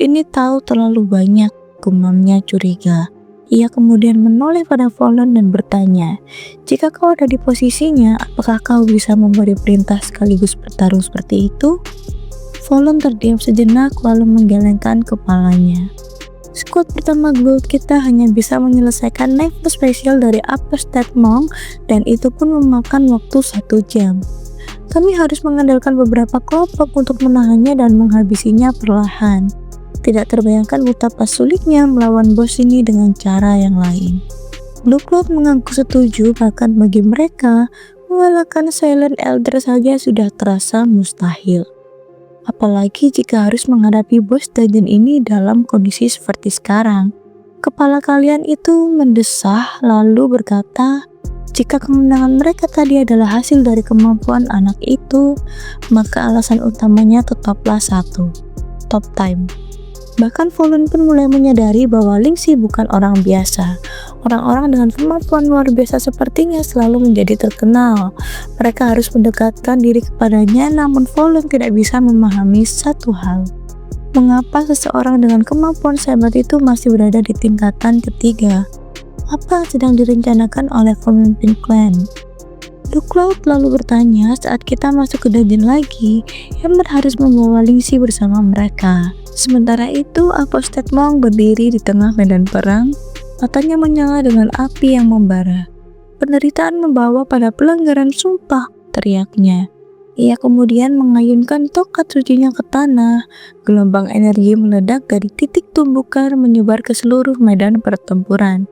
"Ini tahu terlalu banyak," gumamnya curiga. Ia kemudian menoleh pada Fallen dan bertanya, "Jika kau ada di posisinya, apakah kau bisa memberi perintah sekaligus bertarung seperti itu?" Fallen terdiam sejenak lalu menggelengkan kepalanya. Skuad pertama Gold kita hanya bisa menyelesaikan level spesial dari Apostate Monk dan itu pun memakan waktu 1 jam. Kami harus mengandalkan beberapa kelompok untuk menahannya dan menghabisinya perlahan. Tidak terbayangkan betapa sulitnya melawan bos ini dengan cara yang lain. Blue Cloud mengaku setuju, bahkan bagi mereka, mengalahkan Silent Elder saja sudah terasa mustahil. Apalagi jika harus menghadapi bos dungeon ini dalam kondisi seperti sekarang. Kepala kalian itu mendesah lalu berkata, "Jika kemenangan mereka tadi adalah hasil dari kemampuan anak itu, maka alasan utamanya tetaplah satu, top time." Bahkan Fallen pun mulai menyadari bahwa Lingxi bukan orang biasa. Orang-orang dengan kemampuan luar biasa sepertinya selalu menjadi terkenal. Mereka harus mendekatkan diri kepadanya, namun Fallen tidak bisa memahami satu hal. Mengapa seseorang dengan kemampuan sehebat itu masih berada di tingkatan ketiga? Apa yang sedang direncanakan oleh pemimpin klan? Blue Cloud lalu bertanya, "Saat kita masuk ke dungeon lagi, Hammer harus membawa Lingxi bersama mereka." Sementara itu, Apostate Monk berdiri di tengah medan perang, matanya menyala dengan api yang membara. "Penderitaan membawa pada pelanggaran sumpah," teriaknya. Ia kemudian mengayunkan tokat sucinya ke tanah. Gelombang energi meledak dari titik tumbukan menyebar ke seluruh medan pertempuran.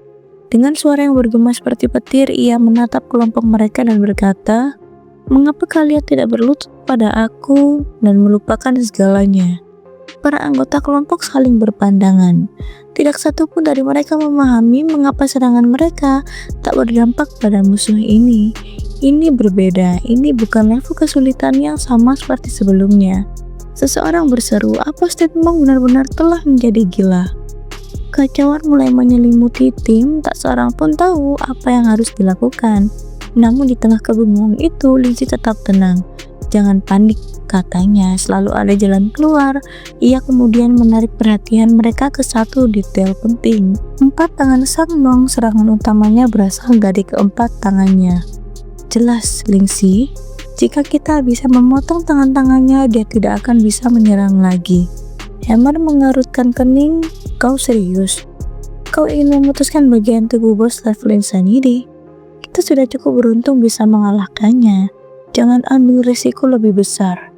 Dengan suara yang bergema seperti petir, ia menatap kelompok mereka dan berkata, "Mengapa kalian tidak berlutut pada aku dan melupakan segalanya?" Para anggota kelompok saling berpandangan. Tidak satu pun dari mereka memahami mengapa serangan mereka tak berdampak pada musuh ini. Ini berbeda, ini bukan level kesulitan yang sama seperti sebelumnya. Seseorang berseru, "Apostate Monk benar-benar telah menjadi gila." Kekacauan mulai menyelimuti tim, tak seorang pun tahu apa yang harus dilakukan. Namun di tengah kebingungan itu, Lingxi tetap tenang. "Jangan panik," katanya, "selalu ada jalan keluar." Ia kemudian menarik perhatian mereka ke satu detail penting. 4 tangan sang monk, serangan utamanya berasal dari keempat tangannya. "Jelas, Lingxi, jika kita bisa memotong tangan-tangannya, dia tidak akan bisa menyerang lagi." Hammer mengerutkan kening. Kau serius? Kau ingin memutuskan bagian tubuh bos level insanity? Kita sudah cukup beruntung bisa mengalahkannya. Jangan ambil risiko lebih besar.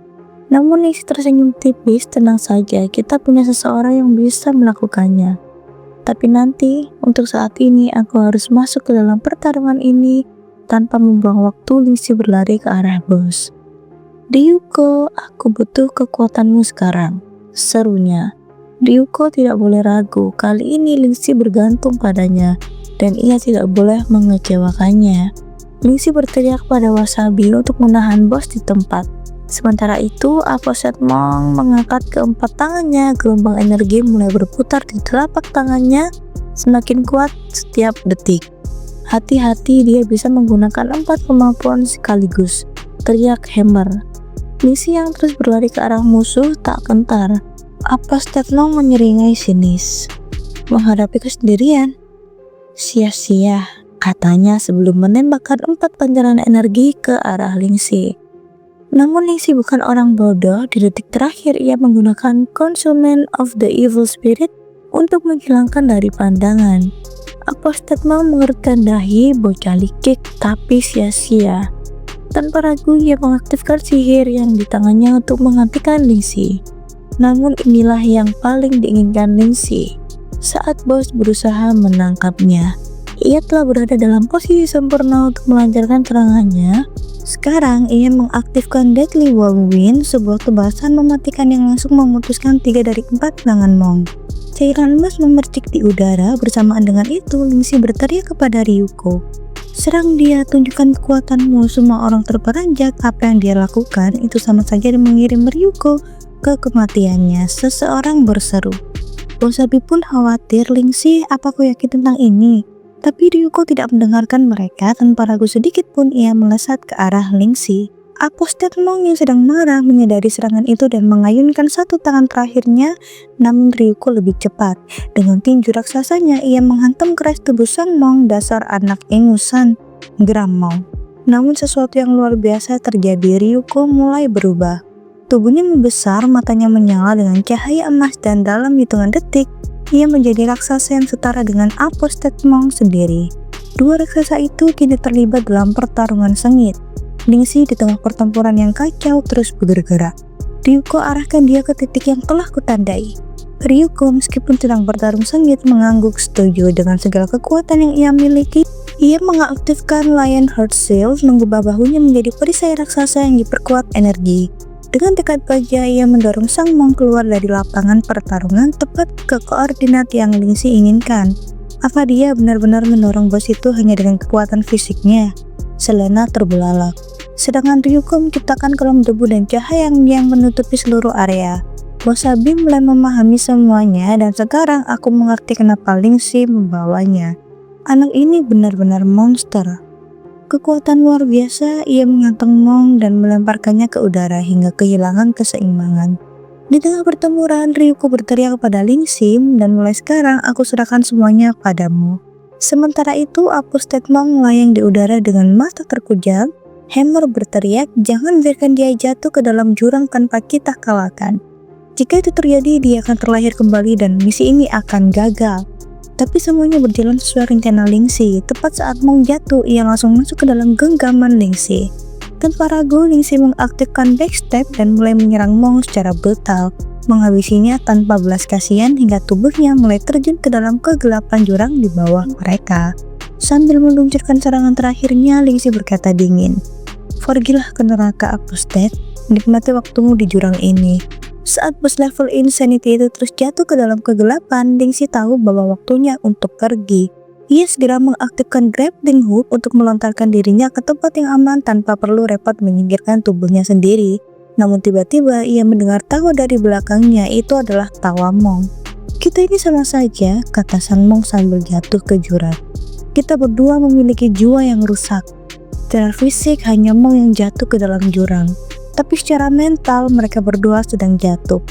Namun Ningxi tersenyum tipis. Tenang saja, kita punya seseorang yang bisa melakukannya. Tapi nanti, untuk saat ini aku harus masuk ke dalam pertarungan ini tanpa membuang waktu. Ningxi berlari ke arah bos. Ryuko, aku butuh kekuatanmu sekarang, serunya. Ryuko tidak boleh ragu, kali ini Ningxi bergantung padanya, dan ia tidak boleh mengecewakannya. Ningxi berteriak pada Wasabi untuk menahan bos di tempat. Sementara itu, Apostate Monk mengangkat keempat tangannya. Gelombang energi mulai berputar di telapak tangannya, semakin kuat setiap detik. Hati-hati, dia bisa menggunakan 4 kemampuan sekaligus, teriak Hammer. Ningxi yang terus berlari ke arah musuh tak gentar. Apostate Monk menyeringai sinis. Menghadapi kesendirian? Sia-sia, katanya sebelum menembakkan 4 pancaran energi ke arah Ningxi. Namun Ningxi bukan orang bodoh. Di detik terakhir ia menggunakan Concealment of the Evil Spirit untuk menghilangkan dari pandangan. Apostate Monk mengerutkan dahi, bocah likik, tapi sia-sia. Tanpa ragu ia mengaktifkan sihir yang di tangannya untuk menghentikan Ningxi. Namun inilah yang paling diinginkan Ningxi. Saat bos berusaha menangkapnya, ia telah berada dalam posisi sempurna untuk melancarkan serangannya. Sekarang ia mengaktifkan Deadly Whirlwind, sebuah tebasan mematikan yang langsung memutuskan 3 dari 4 serangan Monk. Cairan emas memercik di udara. Bersamaan dengan itu, Ningxi berteriak kepada Ryuko. Serang dia, tunjukkan kekuatanmu. Semua orang terperanjat. Apa yang dia lakukan itu sama saja mengirim Ryuko ke kematiannya. Seseorang berseru. Wasabi pun khawatir. Ningxi, apa kau yakin tentang ini? Tapi Ryuko tidak mendengarkan mereka. Tanpa ragu sedikit pun ia melesat ke arah Ningxi. Apostate Monk yang sedang marah menyadari serangan itu dan mengayunkan satu tangan terakhirnya. Namun Ryuko lebih cepat. Dengan tinju raksasanya ia menghantam keras tubuh sang Monk. Dasar anak ingusan, geram Monk. Namun sesuatu yang luar biasa terjadi. Ryuko mulai berubah. Tubuhnya membesar, matanya menyala dengan cahaya emas, dan dalam hitungan detik ia menjadi raksasa yang setara dengan Apostate Monk sendiri. Dua raksasa itu kini terlibat dalam pertarungan sengit. Ningxi di tengah pertempuran yang kacau terus bergerak. Ryuko arahkan dia ke titik yang telah kutandai. Ryuko meskipun sedang bertarung sengit mengangguk setuju dengan segala kekuatan yang ia miliki. Ia mengaktifkan Lion Heart Seal, mengubah bahunya menjadi perisai raksasa yang diperkuat energi. Dengan tekad baja ia mendorong sang Monk keluar dari lapangan pertarungan tepat ke koordinat yang Ningxi inginkan. Apa dia benar-benar mendorong bos itu hanya dengan kekuatan fisiknya? Selena terbelalak. Sedangkan Ryuko menciptakan kolom debu dan cahaya yang menutupi seluruh area. Wasabi mulai memahami semuanya, dan sekarang aku mengerti kenapa Ningxi membawanya. Anak ini benar-benar monster. Kekuatan luar biasa, ia mengganteng Monk dan melemparkannya ke udara hingga kehilangan keseimbangan. Di tengah pertempuran, Ryuko berteriak kepada Ningxi, dan mulai sekarang aku serahkan semuanya padamu. Sementara itu, Apostate Monk melayang di udara dengan mata terkujam. Hammer berteriak, jangan biarkan dia jatuh ke dalam jurang tanpa kita kalahkan. Jika itu terjadi, dia akan terlahir kembali dan misi ini akan gagal. Tapi semuanya berjalan sesuai rencana Ningxi. Tepat saat Monk jatuh, ia langsung masuk ke dalam genggaman Ningxi. Tanpa ragu, Ningxi mengaktifkan backstep dan mulai menyerang Monk secara brutal, menghabisinya tanpa belas kasihan hingga tubuhnya mulai terjun ke dalam kegelapan jurang di bawah mereka. Sambil meluncurkan serangan terakhirnya, Ningxi berkata dingin, "Pergilah ke neraka, Apostate. Nikmati waktumu di jurang ini." Saat bos level Insanity itu terus jatuh ke dalam kegelapan, Ningxi tahu bahwa waktunya untuk pergi. Ia segera mengaktifkan grappling hook untuk melontarkan dirinya ke tempat yang aman tanpa perlu repot menyingkirkan tubuhnya sendiri. Namun tiba-tiba ia mendengar tawa dari belakangnya. Itu adalah tawa Monk. "Kita ini sama saja," kata sang Monk sambil jatuh ke jurang. "Kita berdua memiliki jiwa yang rusak. Secara fisik hanya Monk yang jatuh ke dalam jurang, tapi secara mental mereka berdua sedang jatuh."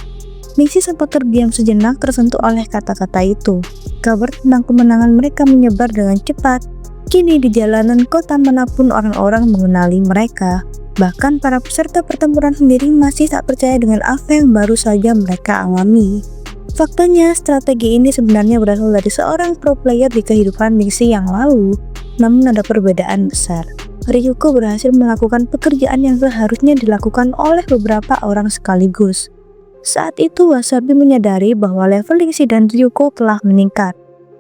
Ningxi sempat terdiam sejenak, tersentuh oleh kata-kata itu. Kabar tentang kemenangan mereka menyebar dengan cepat. Kini di jalanan kota manapun orang-orang mengenali mereka. Bahkan para peserta pertempuran sendiri masih tak percaya dengan apa yang baru saja mereka alami. Faktanya, strategi ini sebenarnya berasal dari seorang pro player di kehidupan Lingxi yang lalu, namun ada perbedaan besar. Ryuko berhasil melakukan pekerjaan yang seharusnya dilakukan oleh beberapa orang sekaligus. Saat itu Wasabi menyadari bahwa level Lingxi dan Ryuko telah meningkat.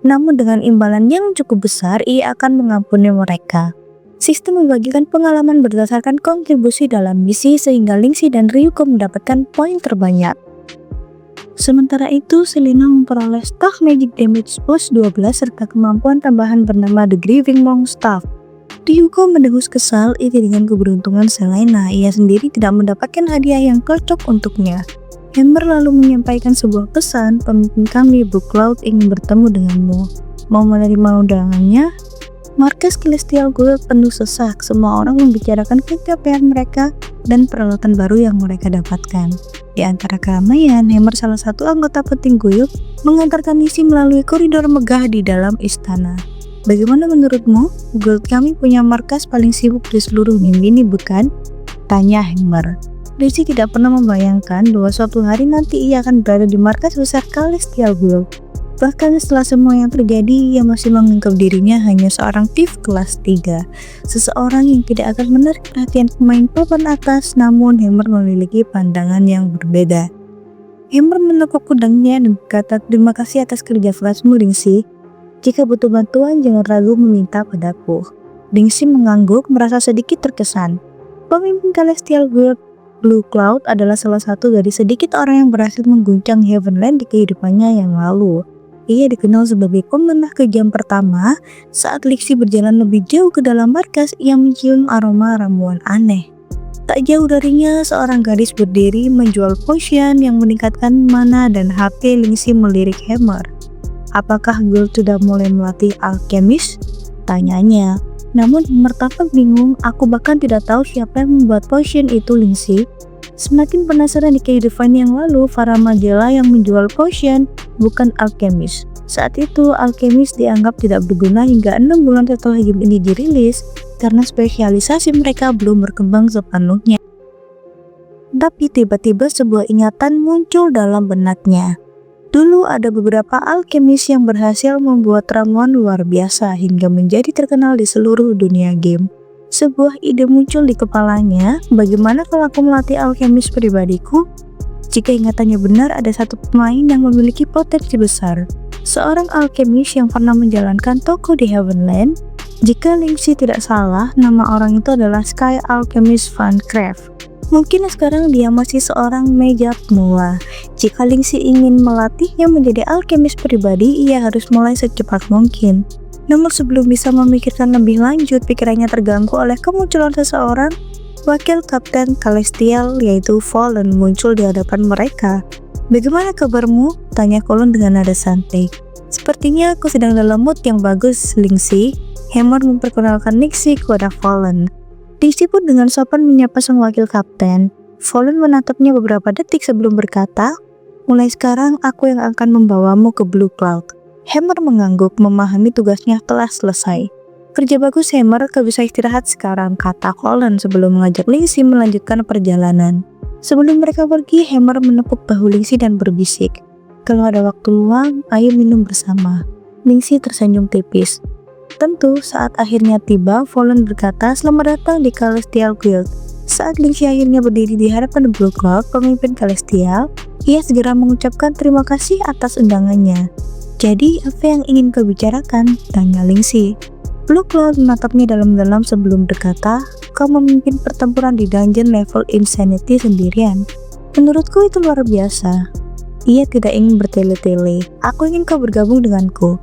Namun dengan imbalan yang cukup besar, ia akan mengampuni mereka. Sistem membagikan pengalaman berdasarkan kontribusi dalam misi sehingga Lingxi dan Ryuko mendapatkan poin terbanyak. Sementara itu, Selena memperoleh staff Magic Damage plus 12 serta kemampuan tambahan bernama The Grieving Monk Staff. Ryuko mendengus kesal ini dengan keberuntungan Selena. Ia sendiri tidak mendapatkan hadiah yang cocok untuknya. Hammer lalu menyampaikan sebuah pesan, "Pemimpin kami, Blue Cloud, ingin bertemu denganmu. Mau menerima undangannya?" Markas Celestial Guild penuh sesak. Semua orang membicarakan pencapaian mereka dan peralatan baru yang mereka dapatkan. Di antara keramaian, Hammer, salah satu anggota penting Guild, mengantarkan misi melalui koridor megah di dalam istana. "Bagaimana menurutmu? Guild kami punya markas paling sibuk di seluruh ini, bukan?" tanya Hammer. Lizzie tidak pernah membayangkan bahwa suatu hari nanti ia akan berada di markas besar Celestial Guild. Bahkan setelah semua yang terjadi, ia masih menganggap dirinya hanya seorang thief kelas 3. Seseorang yang tidak akan menarik perhatian pemain papan atas, namun Hammer memiliki pandangan yang berbeda. Hammer menepuk pedangnya dan berkata, "Terima kasih atas kerja kerasmu, Lingxi. Jika butuh bantuan, jangan ragu meminta padaku." Lingxi mengangguk, merasa sedikit terkesan. Pemimpin Celestial Guild Blue Cloud adalah salah satu dari sedikit orang yang berhasil mengguncang Heavenland di kehidupannya yang lalu. Ia dikenal sebagai pemenang kejam pertama. Saat Lingxi berjalan lebih jauh ke dalam markas, ia mencium aroma ramuan aneh. Tak jauh darinya, seorang gadis berdiri menjual potion yang meningkatkan mana dan HP. Lingxi melirik Hammer. "Apakah Guild sudah mulai melatih alkemis?" tanyanya. Namun Hammer tampak bingung. "Aku bahkan tidak tahu siapa yang membuat potion itu, Lingxi." Semakin penasaran di kehidupan yang lalu, para Magella yang menjual potion, bukan alkemis. Saat itu, alkemis dianggap tidak berguna hingga 6 bulan setelah game ini dirilis, karena spesialisasi mereka belum berkembang sepenuhnya. Tapi tiba-tiba sebuah ingatan muncul dalam benaknya. Dulu ada beberapa alkemis yang berhasil membuat ramuan luar biasa hingga menjadi terkenal di seluruh dunia game. Sebuah ide muncul di kepalanya, bagaimana kalau aku melatih alkemis pribadiku? Jika ingatannya benar, ada satu pemain yang memiliki potensi besar. Seorang alkemis yang pernah menjalankan toko di Heavenland. Jika Lingxi tidak salah, nama orang itu adalah Sky Alchemist Van Craft. Mungkin sekarang dia masih seorang meja pemula. Jika Lingxi ingin melatihnya menjadi alkemis pribadi, ia harus mulai secepat mungkin. Namun sebelum bisa memikirkan lebih lanjut, pikirannya terganggu oleh kemunculan seseorang. Wakil Kapten Celestial yaitu Fallen muncul di hadapan mereka. "Bagaimana kabarmu?" tanya Fallen dengan nada santai. "Sepertinya aku sedang dalam mood yang bagus, Lingxi." Hammer memperkenalkan Lingxi kepada Fallen. Lingxi pun dengan sopan menyapa sang wakil kapten. Fallen menatapnya beberapa detik sebelum berkata, "Mulai sekarang aku yang akan membawamu ke Blue Cloud." Hammer mengangguk, memahami tugasnya telah selesai. "Kerja bagus Hammer, kau bisa istirahat sekarang," kata Fallen sebelum mengajak Lingxi melanjutkan perjalanan. Sebelum mereka pergi, Hammer menepuk bahu Lingxi dan berbisik, "Kalau ada waktu luang, ayo minum bersama." Lingxi tersenyum tipis. Tentu, saat akhirnya tiba, Fallen berkata, "Selamat datang di Celestial Guild." Saat Lingxi akhirnya berdiri di hadapan Blue Cloud, pemimpin Celestial, ia segera mengucapkan terima kasih atas undangannya. "Jadi, apa yang ingin kau bicarakan?" tanya Lingxi. Blue Cloud menatapnya dalam-dalam sebelum berkata, "Kau memimpin pertempuran di dungeon level Insanity sendirian. Menurutku itu luar biasa." Ia tidak ingin bertele-tele. "Aku ingin kau bergabung denganku."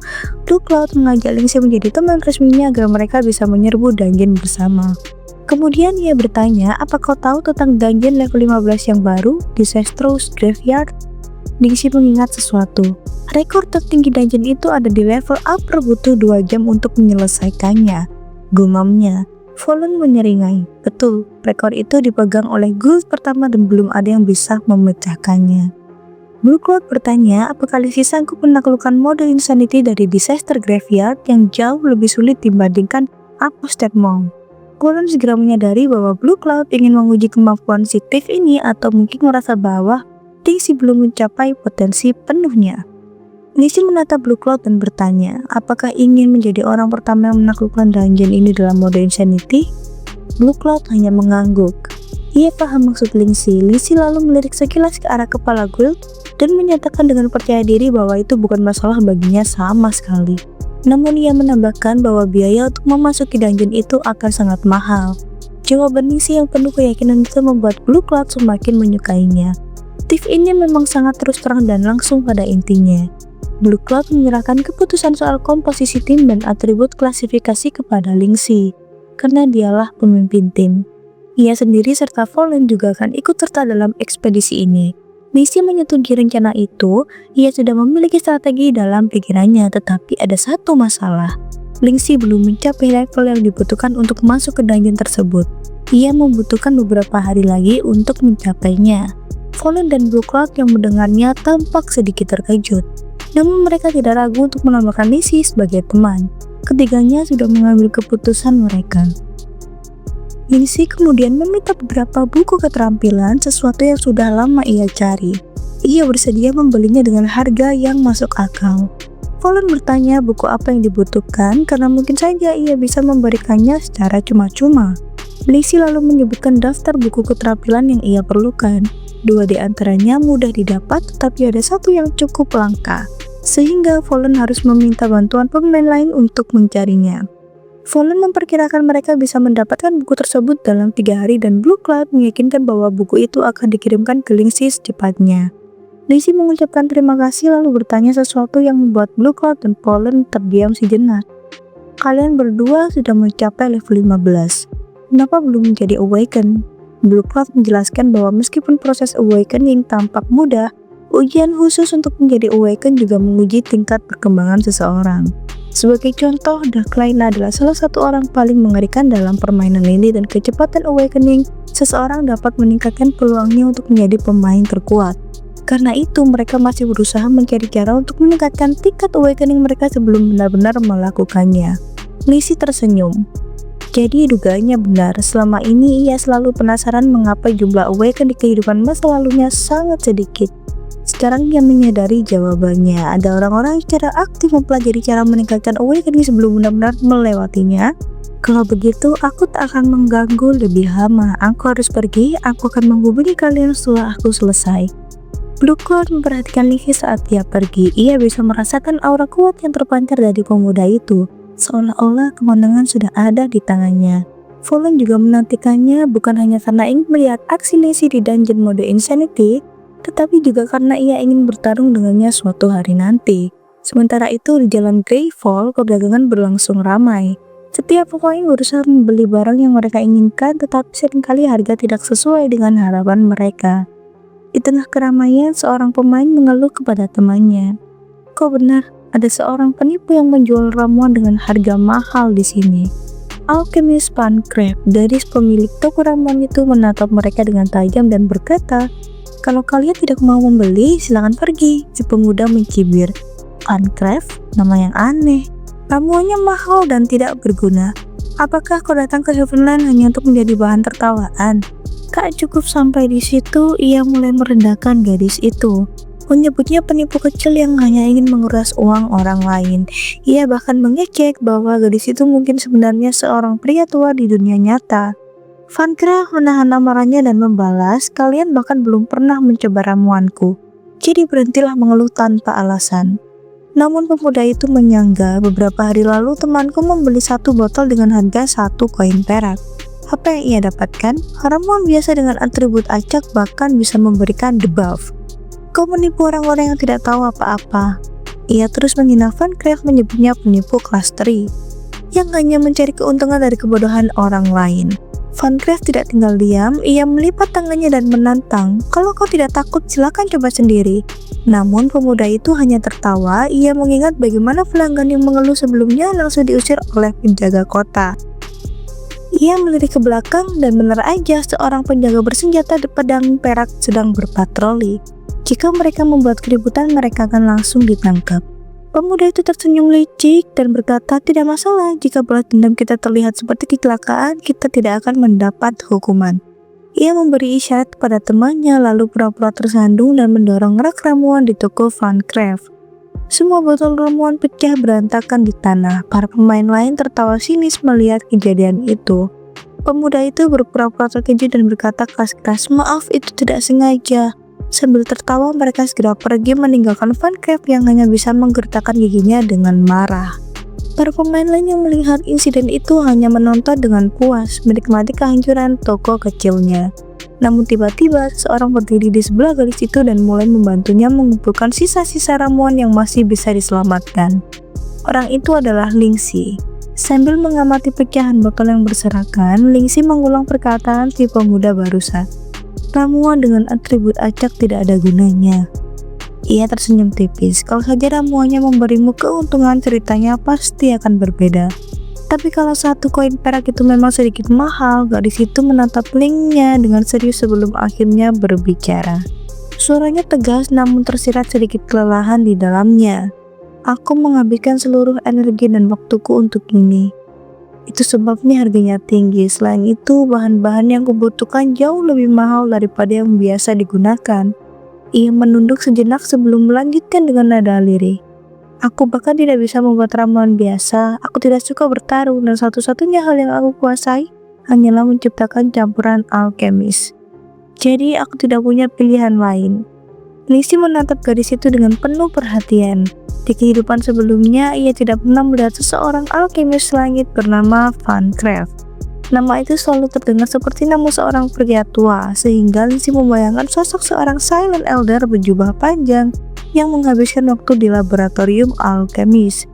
Blue Cloud mengajak Lingxi menjadi teman resminya agar mereka bisa menyerbu dungeon bersama. Kemudian ia bertanya, "Apa kau tahu tentang dungeon level 15 yang baru, Disastrous Graveyard?" Lingxi mengingat sesuatu. Rekor tertinggi dungeon itu ada di level upper, butuh 2 jam untuk menyelesaikannya, gumamnya. Fallen menyeringai. Betul, rekor itu dipegang oleh guild pertama dan belum ada yang bisa memecahkannya. Blue Cloud bertanya, apakah Lingxi sanggup menaklukkan mode Insanity dari Disaster Graveyard yang jauh lebih sulit dibandingkan Apostate Monk? Fallen segera menyadari bahwa Blue Cloud ingin menguji kemampuan si Tiff ini atau mungkin merasa bahwa Lingxi belum mencapai potensi penuhnya. Lingxi menatap Blue Cloud dan bertanya, apakah ingin menjadi orang pertama yang menaklukkan dungeon ini dalam mode Insanity? Blue Cloud hanya mengangguk. Ia paham maksud Lingxi. Lingxi lalu melirik sekilas ke arah kepala guild dan menyatakan dengan percaya diri bahwa itu bukan masalah baginya sama sekali. Namun ia menambahkan bahwa biaya untuk memasuki dungeon itu akan sangat mahal. Jawaban Lingxi yang penuh keyakinan itu membuat Blue Cloud semakin menyukainya. Tiff ini memang sangat terus terang dan langsung pada intinya. Blue Cloud menyerahkan keputusan soal komposisi tim dan atribut klasifikasi kepada Lingxi, karena dialah pemimpin tim. Ia sendiri serta Fallen juga akan ikut serta dalam ekspedisi ini. Lingxi menyetujui rencana itu. Ia sudah memiliki strategi dalam pikirannya, tetapi ada satu masalah. Lingxi belum mencapai level yang dibutuhkan untuk masuk ke dungeon tersebut. Ia membutuhkan beberapa hari lagi untuk mencapainya. Fallen dan Blue Cloud yang mendengarnya tampak sedikit terkejut. Namun mereka tidak ragu untuk menambahkan Lingxi sebagai teman. Ketiganya sudah mengambil keputusan mereka. Lingxi kemudian meminta beberapa buku keterampilan, sesuatu yang sudah lama ia cari. Ia bersedia membelinya dengan harga yang masuk akal. Fallen bertanya buku apa yang dibutuhkan karena mungkin saja ia bisa memberikannya secara cuma-cuma. Lingxi lalu menyebutkan daftar buku keterampilan yang ia perlukan. 2 di antaranya mudah didapat, tetapi ada satu yang cukup langka, sehingga Fallen harus meminta bantuan pemain lain untuk mencarinya. Fallen memperkirakan mereka bisa mendapatkan buku tersebut dalam 3 hari dan Blue Cloud meyakinkan bahwa buku itu akan dikirimkan ke Lingxi secepatnya. Lingxi mengucapkan terima kasih lalu bertanya sesuatu yang membuat Blue Cloud dan Fallen terdiam sejenak. Kalian berdua sudah mencapai level 15. Kenapa belum menjadi Awaken? Blue Cloud menjelaskan bahwa meskipun proses awakening tampak mudah, ujian khusus untuk menjadi awaken juga menguji tingkat perkembangan seseorang. Sebagai contoh, Darkline adalah salah satu orang paling mengerikan dalam permainan ini dan kecepatan awakening seseorang dapat meningkatkan peluangnya untuk menjadi pemain terkuat. Karena itu, mereka masih berusaha mencari cara untuk meningkatkan tingkat awakening mereka sebelum benar-benar melakukannya. Lingxi tersenyum. Jadi dugaannya benar, selama ini ia selalu penasaran mengapa jumlah awaken di kehidupan masa lalunya sangat sedikit. Sekarang ia menyadari jawabannya. Ada orang-orang secara aktif mempelajari cara meningkatkan awakening sebelum benar-benar melewatinya. Kalau begitu, aku tak akan mengganggu lebih lama. Aku harus pergi, aku akan menghubungi kalian setelah aku selesai. Blue Cloud memperhatikan Lingxi saat dia pergi. Ia bisa merasakan aura kuat yang terpancar dari pemuda itu. Seolah-olah kemenangan sudah ada di tangannya. Fallen juga menantikannya bukan hanya karena ingin melihat aksi Lingxi di dungeon mode Insanity, tetapi juga karena ia ingin bertarung dengannya suatu hari nanti. Sementara itu di jalan Greyfall, perdagangan berlangsung ramai. Setiap pemain berusaha membeli barang yang mereka inginkan, tetapi seringkali harga tidak sesuai dengan harapan mereka. Di tengah keramaian, seorang pemain mengeluh kepada temannya. Kok benar? Ada seorang penipu yang menjual ramuan dengan harga mahal di sini. Alchemist Pancraft, dari pemilik toko ramuan itu, menatap mereka dengan tajam dan berkata, "Kalau kalian tidak mau membeli, silakan pergi." Si pemuda mencibir. Pancraft, nama yang aneh. Ramuannya mahal dan tidak berguna. Apakah kau datang ke Heavenland hanya untuk menjadi bahan tertawaan? Kak cukup sampai di situ, ia mulai merendahkan gadis itu. Menyebutnya penipu kecil yang hanya ingin menguras uang orang lain. Ia bahkan mengejek bahwa gadis itu mungkin sebenarnya seorang pria tua di dunia nyata. Pancraft menahan amarahnya dan membalas, "Kalian bahkan belum pernah mencoba ramuanku. Jadi berhentilah mengeluh tanpa alasan." Namun pemuda itu menyangga, "Beberapa hari lalu temanku membeli 1 botol dengan harga 1 koin perak. Apa yang ia dapatkan? Ramuan biasa dengan atribut acak bahkan bisa memberikan debuff. Kau menipu orang-orang yang tidak tahu apa-apa." Ia terus menghina Pancraft, menyebutnya penipu kelas 3 yang hanya mencari keuntungan dari kebodohan orang lain. Pancraft tidak tinggal diam, ia melipat tangannya dan menantang, "Kalau kau tidak takut, silakan coba sendiri." Namun pemuda itu hanya tertawa. Ia mengingat bagaimana pelanggan yang mengeluh sebelumnya langsung diusir oleh penjaga kota. Ia melirik ke belakang dan benar aja seorang penjaga bersenjata pedang perak sedang berpatroli. Jika mereka membuat keributan, mereka akan langsung ditangkap. Pemuda itu tersenyum licik dan berkata, tidak masalah jika balas dendam kita terlihat seperti kecelakaan, kita tidak akan mendapat hukuman. Ia memberi isyarat kepada temannya lalu pura-pura tersandung dan mendorong rak ramuan di toko Van Cleef. Semua botol ramuan pecah berantakan di tanah. Para pemain lain tertawa sinis melihat kejadian itu. Pemuda itu berpura-pura terkejut dan berkata keras-keras, maaf itu tidak sengaja. Sambil tertawa mereka segera pergi meninggalkan Van Cleef yang hanya bisa menggertakkan giginya dengan marah. Para pemain lain yang melihat insiden itu hanya menonton dengan puas, menikmati kehancuran toko kecilnya. Namun tiba-tiba seorang berdiri di sebelah gadis itu dan mulai membantunya mengumpulkan sisa-sisa ramuan yang masih bisa diselamatkan. Orang itu adalah Lingxi. Sambil mengamati pecahan botol yang berserakan, Lingxi mengulang perkataan si pemuda barusan. Ramuan dengan atribut acak tidak ada gunanya. Ia tersenyum tipis. Kalau saja ramuannya memberimu keuntungan, ceritanya pasti akan berbeda. Tapi kalau satu koin perak itu memang sedikit mahal, gadis itu menatap Lingnya dengan serius sebelum akhirnya berbicara. Suaranya tegas namun tersirat sedikit kelelahan di dalamnya. Aku menghabiskan seluruh energi dan waktuku untuk ini. Itu sebabnya harganya tinggi. Selain itu, bahan-bahan yang kubutuhkan jauh lebih mahal daripada yang biasa digunakan. Ia menunduk sejenak sebelum melanjutkan dengan nada lirih. Aku bahkan tidak bisa membuat ramuan biasa. Aku tidak suka bertarung dan satu-satunya hal yang aku kuasai hanyalah menciptakan campuran alkemis. Jadi aku tidak punya pilihan lain. Lingxi menatap gadis itu dengan penuh perhatian. Di kehidupan sebelumnya, ia tidak pernah melihat seseorang alkemis langit bernama Van Cleef. Nama itu selalu terdengar seperti nama seorang pria tua, sehingga Lingxi membayangkan sosok seorang silent elder berjubah panjang yang menghabiskan waktu di laboratorium alkemis.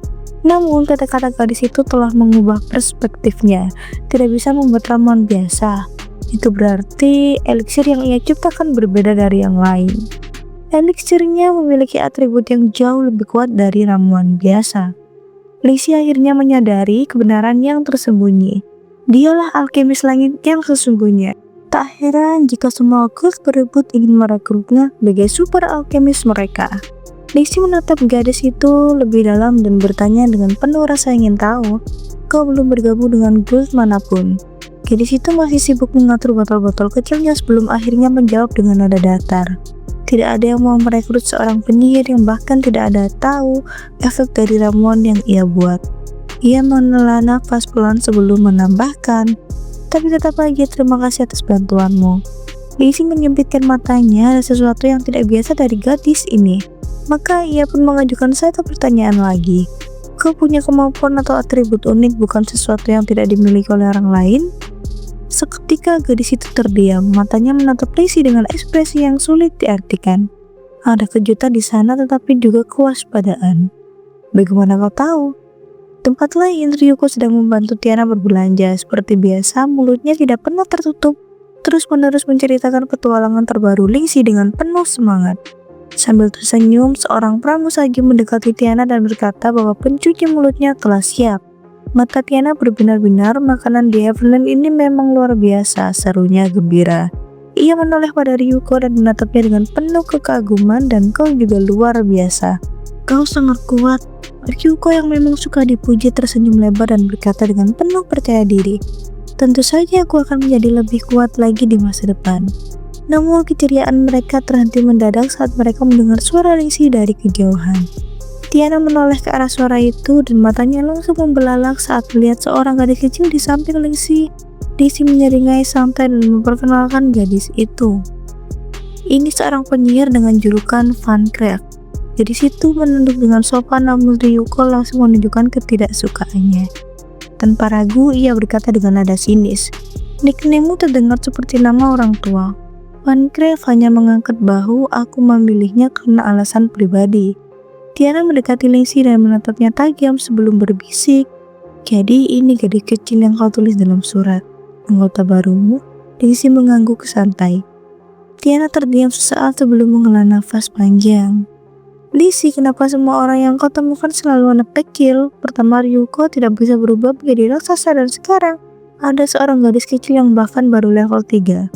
Namun, kata-kata gadis itu telah mengubah perspektifnya. Tidak bisa membuat ramuan biasa. Itu berarti eliksir yang ia ciptakan berbeda dari yang lain. Eliksirnya memiliki atribut yang jauh lebih kuat dari ramuan biasa. Lingxi akhirnya menyadari kebenaran yang tersembunyi. Dialah alkemis langit yang sesungguhnya. Tak heran jika semua guild berebut ingin merekrutnya sebagai super alkemis mereka. Lingxi menatap gadis itu lebih dalam dan bertanya dengan penuh rasa ingin tahu, kau belum bergabung dengan guild manapun? Gadis itu masih sibuk mengatur botol-botol kecilnya sebelum akhirnya menjawab dengan nada datar. Tidak ada yang mau merekrut seorang penyihir yang bahkan tidak ada tahu efek dari ramuan yang ia buat. Ia menela nafas pelan sebelum menambahkan, tapi tetap aja terima kasih atas bantuanmu. Lingxi menyempitkan matanya, ada sesuatu yang tidak biasa dari gadis ini. Maka ia pun mengajukan satu pertanyaan lagi. Kau punya kemampuan atau atribut unik bukan sesuatu yang tidak dimiliki oleh orang lain? Seketika gadis itu terdiam, matanya menatap Lingxi dengan ekspresi yang sulit diartikan. Ada kejutan di sana tetapi juga kewaspadaan. Bagaimana kau tahu? Tempat lain, Ryuko sedang membantu Tiana berbelanja. Seperti biasa, mulutnya tidak pernah tertutup, terus-menerus menceritakan petualangan terbaru Lingxi dengan penuh semangat. Sambil tersenyum, seorang pramusaji mendekati Tiana dan berkata bahwa pencuci mulutnya telah siap. Mata Tiana berbinar-binar, makanan di Everland ini memang luar biasa, serunya gembira. Ia menoleh pada Ryuko dan menatapnya dengan penuh kekaguman, dan kau juga luar biasa. Kau sangat kuat. Ryuko yang memang suka dipuji tersenyum lebar dan berkata dengan penuh percaya diri. Tentu saja aku akan menjadi lebih kuat lagi di masa depan. Namun keceriaan mereka terhenti mendadak saat mereka mendengar suara Lingxi dari kejauhan. Tiana menoleh ke arah suara itu dan matanya langsung membelalak saat melihat seorang gadis kecil di samping Lingxi. Lingxi menyeringai santai dan memperkenalkan gadis itu. Ini seorang penyihir dengan julukan Van Cleef. Gadis itu menunduk dengan sopan namun Ryuko langsung menunjukkan ketidaksukaannya. Tanpa ragu ia berkata dengan nada sinis, nickname-mu terdengar seperti nama orang tua. Van Cleef hanya mengangkat bahu, aku memilihnya karena alasan pribadi. Tiana mendekati Lingxi dan menatapnya tajam sebelum berbisik. Jadi ini gadis kecil yang kau tulis dalam surat. Anggota barumu? Lingxi mengangguk santai. Tiana terdiam sesaat sebelum menghela nafas panjang. Lingxi, kenapa semua orang yang kau temukan selalu anak kecil? Pertama Ryuko tidak bisa berubah menjadi raksasa dan sekarang ada seorang gadis kecil yang bahkan baru level 3.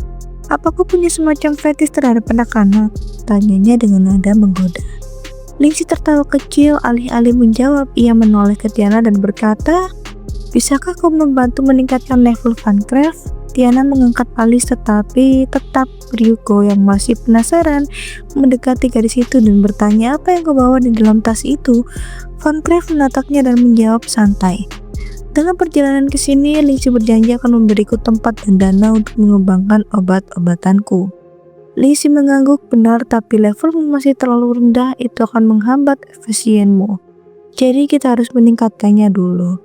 Apa kau punya semacam fetis terhadap anak-anak? Tanyanya dengan nada menggoda. Lingxi tertawa kecil alih-alih menjawab. Ia menoleh ke Tiana dan berkata, "Bisakah kau membantu meningkatkan level Funcraft?" Tiana mengangkat alis tetapi tetap Ryuko yang masih penasaran mendekati gadis itu dan bertanya, "Apa yang kau bawa di dalam tas itu?" Funcraft menatapnya dan menjawab santai, "Dalam perjalanan ke sini, Lingxi berjanji akan memberiku tempat dan dana untuk mengembangkan obat-obatanku." Lingxi mengangguk, "Benar, tapi levelmu masih terlalu rendah, itu akan menghambat efisienmu. Jadi kita harus meningkatkannya dulu."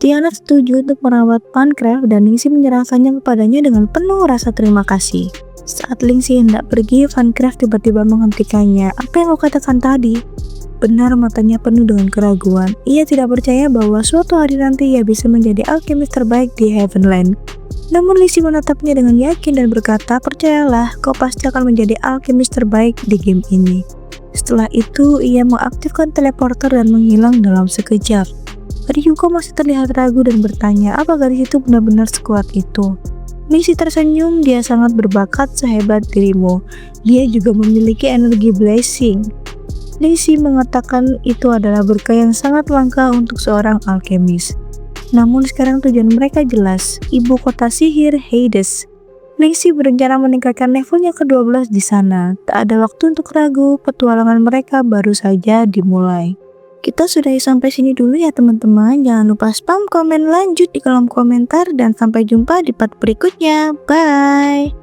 Tiana setuju untuk merawat Funcraft dan Lingxi menyerahkannya kepadanya dengan penuh rasa terima kasih. Saat Lingxi hendak pergi, Funcraft tiba-tiba menghentikannya. "Apa yang kau katakan tadi?" Benar, matanya penuh dengan keraguan. Ia tidak percaya bahwa suatu hari nanti ia bisa menjadi alkemis terbaik di Heavenland. Namun Lingxi menatapnya dengan yakin dan berkata, "Percayalah, kau pasti akan menjadi alkemis terbaik di game ini." Setelah itu, ia mengaktifkan teleporter dan menghilang dalam sekejap. Ryuko masih terlihat ragu dan bertanya, "Apa gadis itu benar-benar sekuat itu?" Lingxi tersenyum, "Dia sangat berbakat sehebat dirimu. Dia juga memiliki energi blessing." Lingxi mengatakan itu adalah berkah yang sangat langka untuk seorang alkemis. Namun sekarang tujuan mereka jelas, ibu kota sihir Hades. Lingxi berencana meningkatkan levelnya ke-12 di sana. Tak ada waktu untuk ragu, petualangan mereka baru saja dimulai. Kita sudahi sampai sini dulu ya teman-teman. Jangan lupa spam komen lanjut di kolom komentar dan sampai jumpa di part berikutnya. Bye!